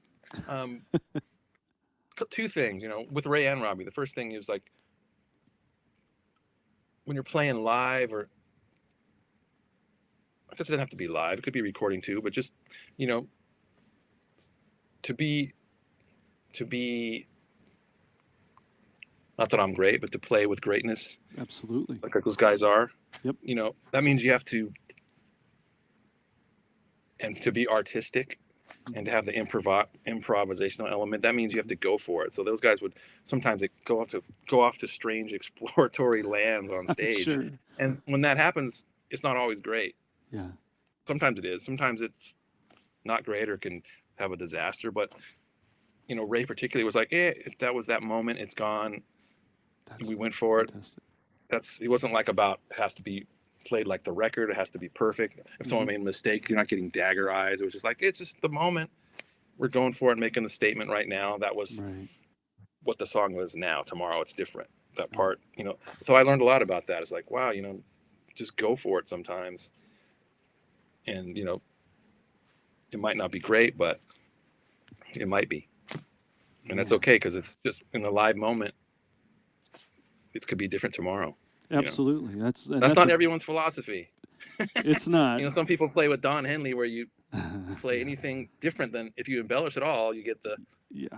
two things. With Ray and Robbie, the first thing is like when you're playing live, or I guess it doesn't have to be live. It could be recording too, but just to be. Not that I'm great, but to play with greatness. Absolutely. Like those guys are. Yep. That means you have to, and to be artistic and to have the improvisational element, that means you have to go for it. So those guys would sometimes go off to strange exploratory lands on stage. Sure. And when that happens, it's not always great. Yeah. Sometimes it is. Sometimes it's not great or can have a disaster. But, Ray particularly was like, that was that moment. It's gone. We went for fantastic. It. It wasn't like about it has to be played like the record. It has to be perfect. If someone made a mistake, you're not getting dagger eyes. It was just like, it's just the moment. We're going for it and making the statement right now. That was what the song was now. Tomorrow it's different. That part, So I learned a lot about that. It's like, wow, just go for it sometimes. And, it might not be great, but it might be. And that's okay, because it's just in the live moment. It could be different tomorrow. Absolutely. That's not everyone's philosophy. It's not. Some people play with Don Henley where you play anything different than if you embellish at all, you get the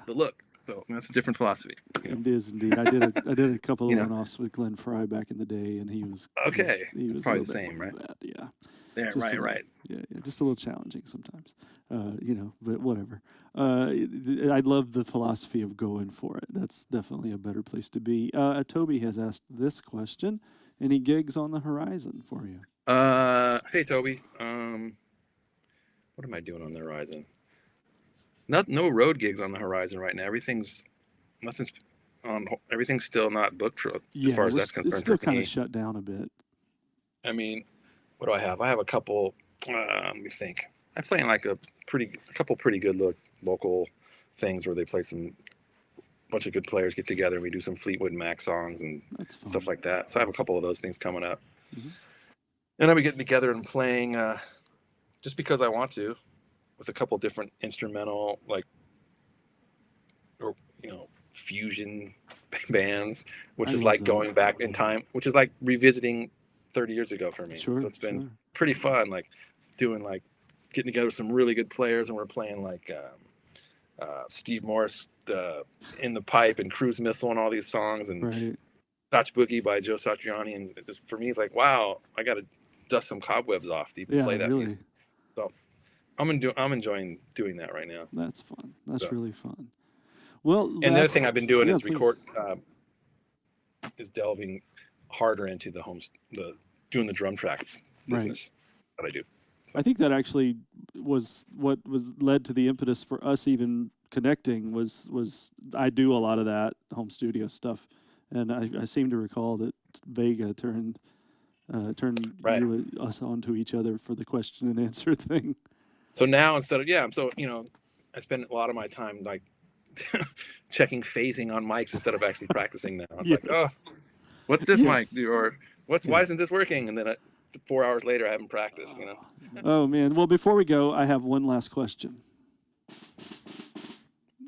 look. So that's a different philosophy. It is indeed. I did a couple of one-offs with Glenn Fry back in the day, and he was okay. He was probably the same, right? Yeah. Yeah, right. Yeah, just a little challenging sometimes. But whatever. I love the philosophy of going for it. That's definitely a better place to be. Toby has asked this question: any gigs on the horizon for you? Hey Toby. What am I doing on the horizon? No road gigs on the horizon right now. Everything's still not booked as far as that's concerned. It's still kind of shut down a bit. I mean, what do I have? I have a couple. Let me think. I'm playing like a couple pretty good local things where they play bunch of good players get together and we do some Fleetwood Mac songs and stuff like that. So I have a couple of those things coming up. Mm-hmm. And I'll be getting together and playing just because I want to, with a couple different instrumental fusion bands, which is like going back in time, which is like revisiting 30 years ago for me. Sure, so it's been pretty fun, getting together with some really good players, and we're playing Steve Morse, In the Pipe and Cruise Missile and all these songs, and Scotch Boogie by Joe Satriani, and just for me it's like, wow, I got to dust some cobwebs off to even play that music. So I'm enjoying doing that right now. That's fun. That's really fun. Well, and the other thing I've been doing is delving harder into doing the drum track business that I do. So. I think that actually was what led to the impetus for us even connecting. Was I do a lot of that home studio stuff, and I seem to recall that Vega turned us onto each other for the question and answer thing. So now instead of I spend a lot of my time checking phasing on mics instead of actually practicing now. It's like, oh, what's this mic do, or why isn't this working? And then 4 hours later, I haven't practiced. Oh man! Well, before we go, I have one last question,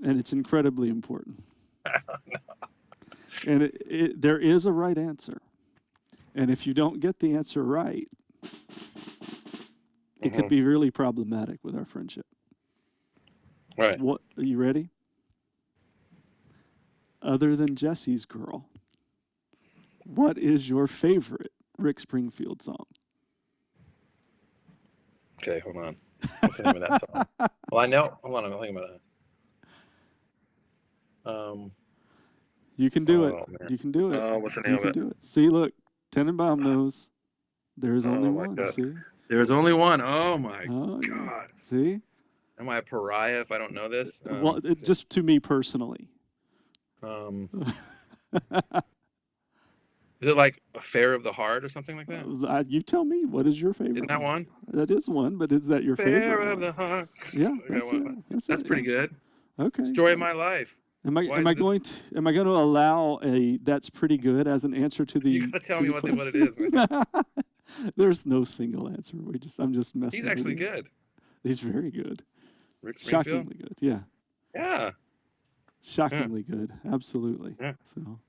and it's incredibly important. And there is a right answer, and if you don't get the answer right, it could be really problematic with our friendship. Right. What? Are you ready? Other than Jesse's Girl, what is your favorite Rick Springfield song? Okay, hold on. What's the name of that song? Well, I know. Hold on, I'm thinking about it. You can do it. Man. You can do it. Oh, what's the name You of can it? do it. See, look, Tenenbaum knows. There's only my one. God. See? There's only one. Oh my Oh, God. See? Am I a pariah if I don't know this? Well, just to me personally. Is it like Affair of the Heart or something like that? You tell me. What is your favorite? Isn't that one? That is one, but is that your Affair favorite? of one? the Heart. Yeah, that's it. That's pretty good. Okay. Story of my life. Am I going to allow a that's pretty good as an answer to the? You gotta tell me what it is. There's no single answer. I'm just messing. He's actually good. He's very good. Rick Springfield? Shockingly good. Yeah. Yeah. Shockingly good. Absolutely. Yeah. So,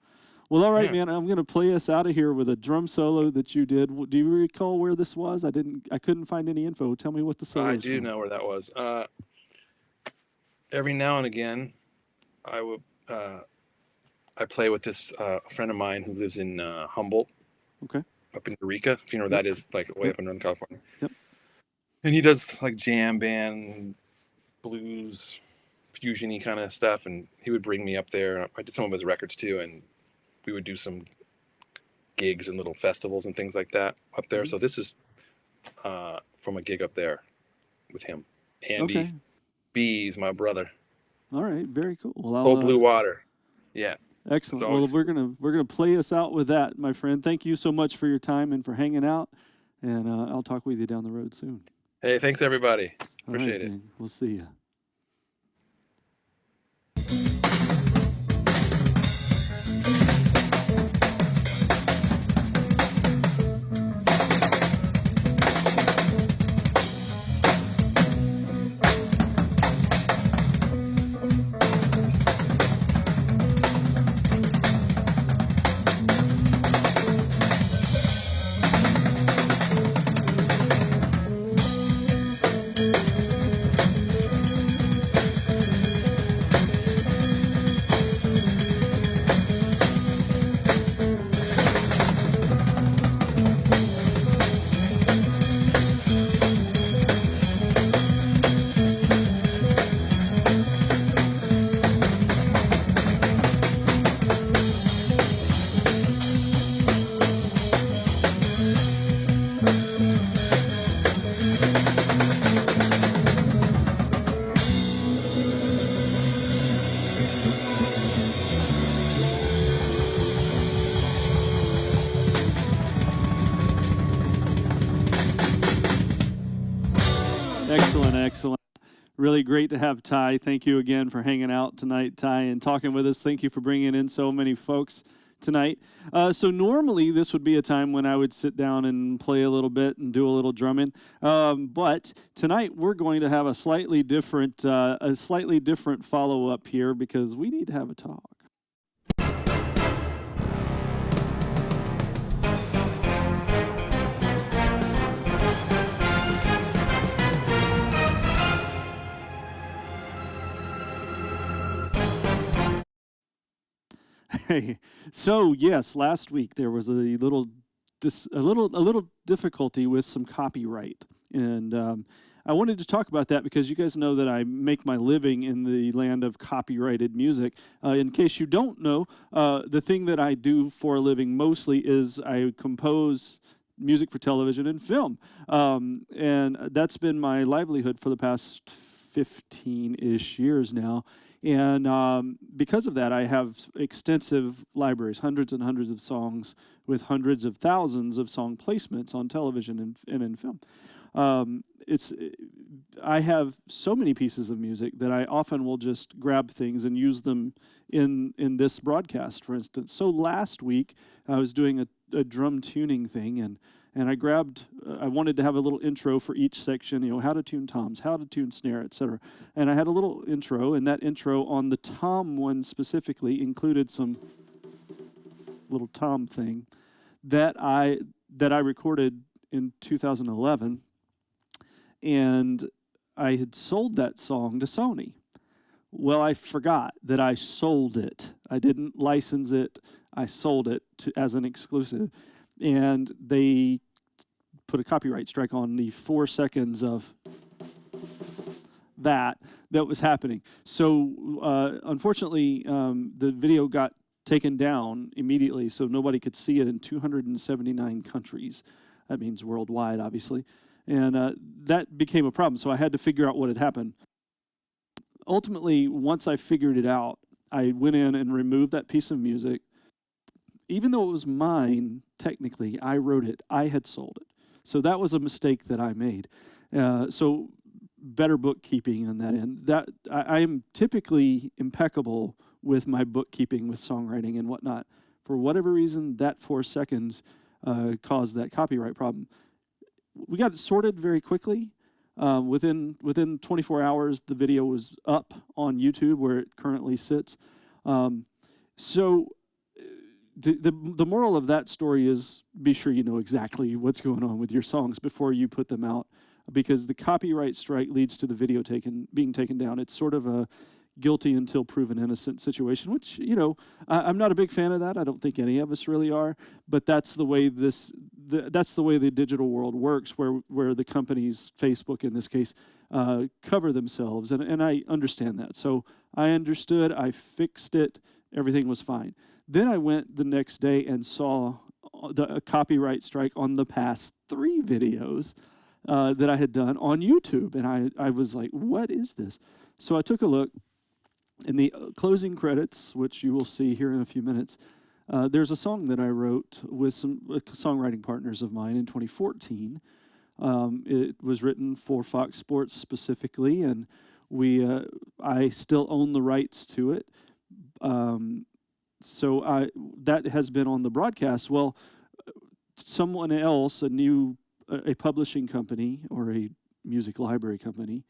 well, all right, man. I'm going to play us out of here with a drum solo that you did. Do you recall where this was? I couldn't find any info. Tell me what the solo is. I do know where that was. Every now and again, I play with this friend of mine who lives in Humboldt. Okay. Up in Eureka, if you know where that is, like way up in Northern California. Yep. And he does like jam band, blues, fusion-y kind of stuff, and he would bring me up there. I did some of his records too, and we would do some gigs and little festivals and things like that up there. So this is from a gig up there with him. Andy B's my brother. All right, very cool. Well, Old Blue Water. Yeah. Excellent. Well, we're gonna play us out with that, my friend. Thank you so much for your time and for hanging out, and I'll talk with you down the road soon. Hey, thanks everybody. Appreciate it. Gang. We'll see you. Excellent. Really great to have Ty. Thank you again for hanging out tonight, Ty, and talking with us. Thank you for bringing in so many folks tonight. So normally this would be a time when I would sit down and play a little bit and do a little drumming. But tonight we're going to have a slightly different follow-up here because we need to have a talk. Hey, so yes, last week there was a little difficulty with some copyright, and I wanted to talk about that because you guys know that I make my living in the land of copyrighted music. In case you don't know, the thing that I do for a living mostly is I compose music for television and film, and that's been my livelihood for the past 15-ish years now. And because of that, I have extensive libraries, hundreds and hundreds of songs with hundreds of thousands of song placements on television and in film. I have so many pieces of music that I often will just grab things and use them in this broadcast, for instance. So last week, I was doing a drum tuning thing, and I wanted to have a little intro for each section, how to tune toms, how to tune snare, etc. And I had a little intro, and that intro on the tom one specifically included some little tom thing that I recorded in 2011, and I had sold that song to Sony. Well, I forgot that I sold it. I didn't license it. I sold it as an exclusive. And they put a copyright strike on the 4 seconds of that was happening. So unfortunately, the video got taken down immediately, so nobody could see it in 279 countries. That means worldwide, obviously. And that became a problem, so I had to figure out what had happened. Ultimately, once I figured it out, I went in and removed that piece of music. Even though it was mine, technically, I wrote it. I had sold it. So that was a mistake that I made. So better bookkeeping on that end. That I am typically impeccable with my bookkeeping, with songwriting and whatnot. For whatever reason, that 4 seconds caused that copyright problem. We got it sorted very quickly. Within 24 hours, the video was up on YouTube where it currently sits. So the moral of that story is be sure you know exactly what's going on with your songs before you put them out, because the copyright strike leads to the video being taken down. It's sort of a guilty until proven innocent situation, which, you know, I'm not a big fan of that. I don't think any of us really are, but that's the way that's the way the digital world works, where the companies, Facebook in this case, cover themselves, and I understand that. So I understood, I fixed it, everything was fine. Then I went the next day and saw a copyright strike on the past 3 videos that I had done on YouTube, and I was like, what is this? So I took a look. In the closing credits, which you will see here in a few minutes, there's a song that I wrote with some songwriting partners of mine in 2014. It was written for Fox Sports specifically, and I still own the rights to it. So that has been on the broadcast. Well, someone else, a publishing company or a music library company,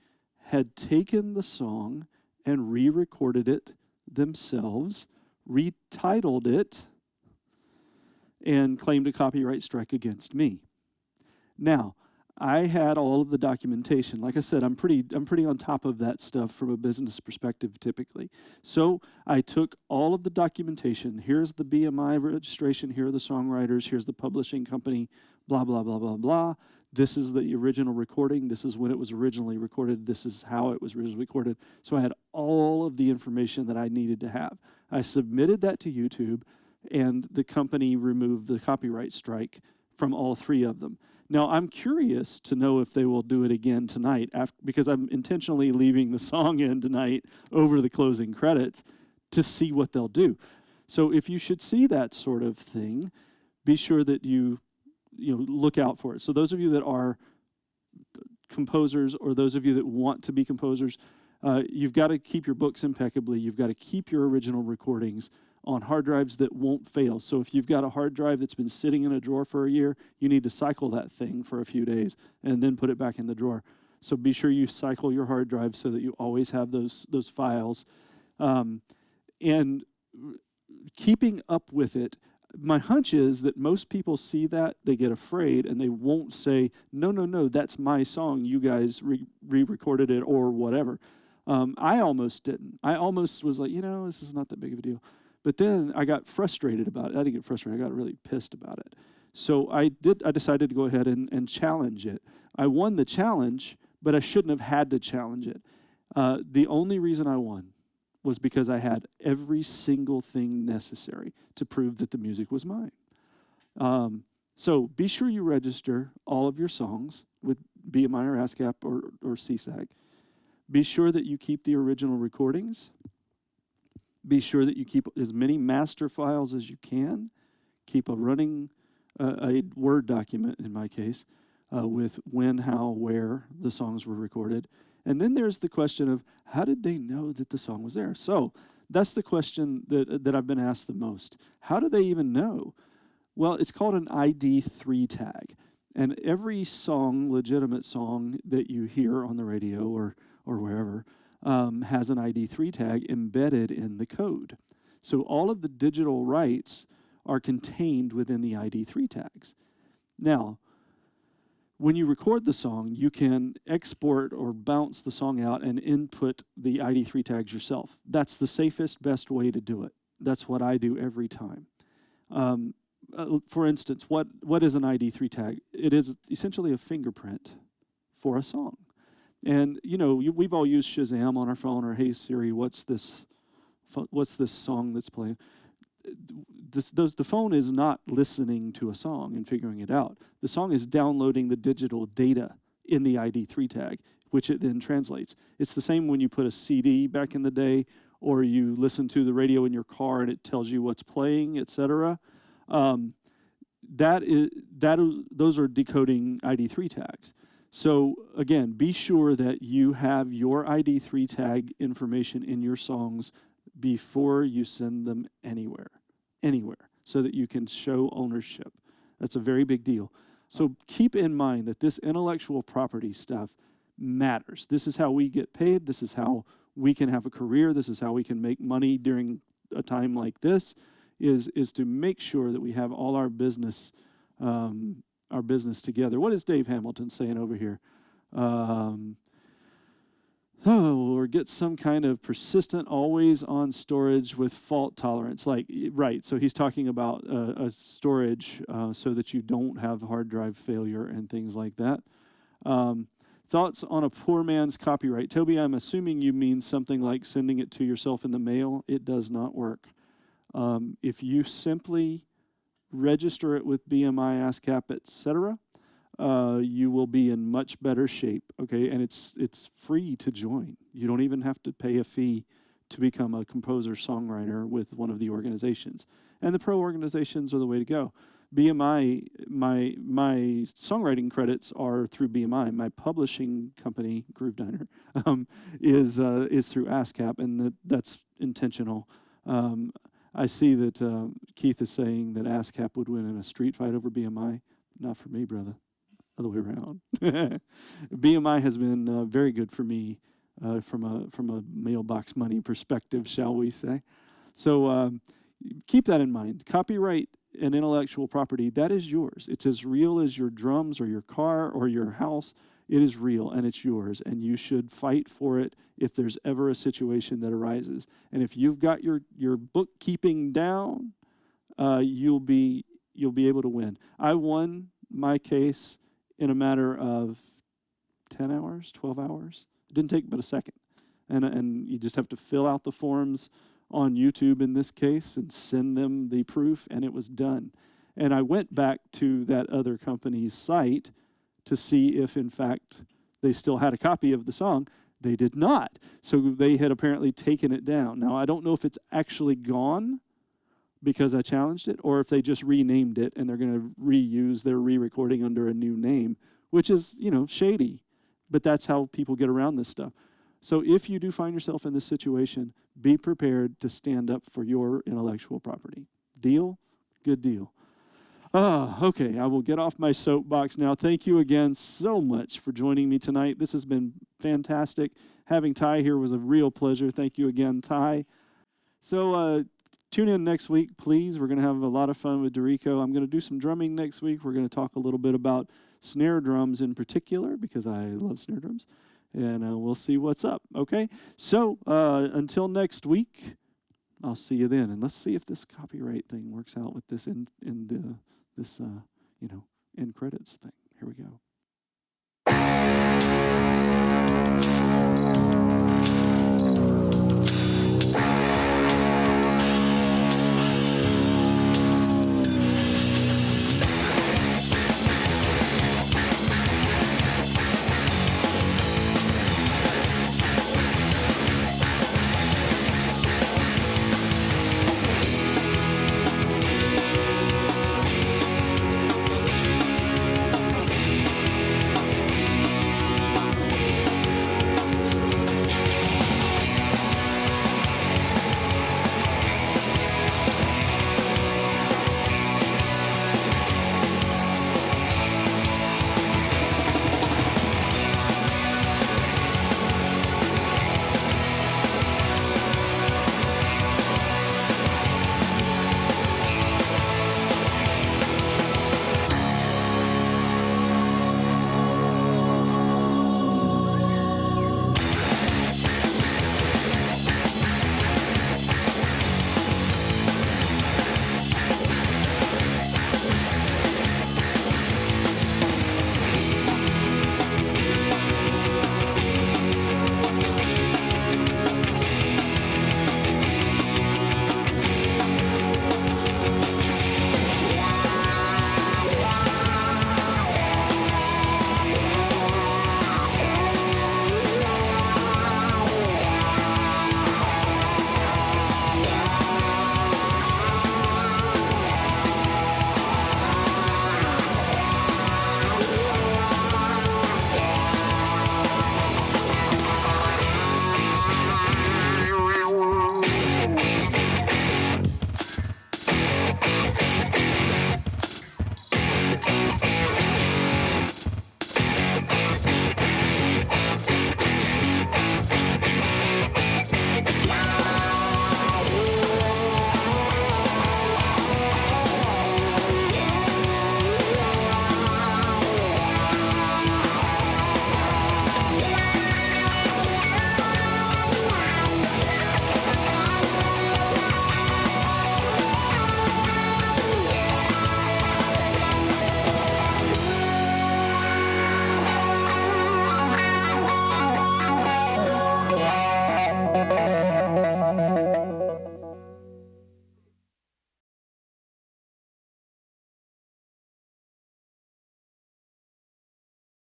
had taken the song and re-recorded it themselves, retitled it, and claimed a copyright strike against me. Now, I had all of the documentation. Like I said, I'm pretty on top of that stuff from a business perspective typically. So I took all of the documentation. Here's the BMI registration, here are the songwriters, here's the publishing company, blah, blah, blah, blah, blah. This is the original recording. This is when it was originally recorded. This is how it was originally recorded. So I had all of the information that I needed to have. I submitted that to YouTube, and the company removed the copyright strike from all 3 of them. Now, I'm curious to know if they will do it again tonight, because I'm intentionally leaving the song in tonight over the closing credits to see what they'll do. So if you should see that sort of thing, be sure that you look out for it. So those of you that are composers, or those of you that want to be composers, you've got to keep your books impeccably. You've got to keep your original recordings on hard drives that won't fail. So if you've got a hard drive that's been sitting in a drawer for a year, you need to cycle that thing for a few days and then put it back in the drawer. So be sure you cycle your hard drive so that you always have those files. And keeping up with it, my hunch is that most people see that, they get afraid, and they won't say, no, that's my song, you guys re-recorded it or whatever. I almost didn't. I almost was like, this is not that big of a deal. But then I got frustrated about it. I didn't get frustrated, I got really pissed about it. So I decided to go ahead and challenge it. I won the challenge, but I shouldn't have had to challenge it. The only reason I won was because I had every single thing necessary to prove that the music was mine. So be sure you register all of your songs with BMI or ASCAP or CSAG. Be sure that you keep the original recordings. Be sure that you keep as many master files as you can. Keep a running, a Word document in my case, with when, how, where the songs were recorded. And then there's the question of, how did they know that the song was there? So that's the question that I've been asked the most. How do they even know? Well, it's called an ID3 tag. And every song, legitimate song that you hear on the radio or wherever, has an ID3 tag embedded in the code. So all of the digital rights are contained within the ID3 tags. Now, when you record the song, you can export or bounce the song out and input the ID3 tags yourself. That's the safest, best way to do it. That's what I do every time. for instance, what is an ID3 tag? It is essentially a fingerprint for a song. And, we've all used Shazam on our phone, or Hey Siri, what's this song that's playing? The phone is not listening to a song and figuring it out. The song is downloading the digital data in the ID3 tag, which it then translates. It's the same when you put a CD back in the day, or you listen to the radio in your car and it tells you what's playing, etc. Those are decoding ID3 tags. So again, be sure that you have your ID3 tag information in your songs before you send them anywhere, so that you can show ownership. That's a very big deal. So keep in mind that this intellectual property stuff matters. This is how we get paid. This is how we can have a career. This is how we can make money during a time like this, is to make sure that we have all our business together. What is Dave Hamilton saying over here? Or get some kind of persistent, always on storage with fault tolerance. Right, so he's talking about a storage so that you don't have hard drive failure and things like that. Thoughts on a poor man's copyright. Toby, I'm assuming you mean something like sending it to yourself in the mail. It does not work. If you simply register it with BMI, ASCAP, etc., you will be in much better shape, okay? And it's free to join. You don't even have to pay a fee to become a composer-songwriter with one of the organizations. And the pro organizations are the way to go. BMI, my songwriting credits are through BMI. My publishing company, Groove Diner, is through ASCAP, and that's intentional. I see that Keith is saying that ASCAP would win in a street fight over BMI. Not for me, brother. Other way around. BMI has been very good for me from a mailbox money perspective, shall we say. So keep that in mind. Copyright and intellectual property, that is yours. It's as real as your drums or your car or your house. It is real, and it's yours, and you should fight for it if there's ever a situation that arises. And if you've got your bookkeeping down, you'll be able to win. I won my case in a matter of 10 hours, 12 hours. It didn't take but a second. And you just have to fill out the forms on YouTube in this case and send them the proof, and it was done. And I went back to that other company's site to see if, in fact, they still had a copy of the song. They did not. So they had apparently taken it down. Now, I don't know if it's actually gone because I challenged it, or if they just renamed it and they're going to reuse their re-recording under a new name, which is, shady. But that's how people get around this stuff. So if you do find yourself in this situation, be prepared to stand up for your intellectual property. Deal? Good deal. Okay, I will get off my soapbox now. Thank you again so much for joining me tonight. This has been fantastic. Having Ty here was a real pleasure. Thank you again, Ty. So tune in next week, please. We're going to have a lot of fun with Dorico. I'm going to do some drumming next week. We're going to talk a little bit about snare drums in particular, because I love snare drums. And we'll see what's up, okay? So until next week, I'll see you then. And let's see if this copyright thing works out with this end credits thing. Here we go.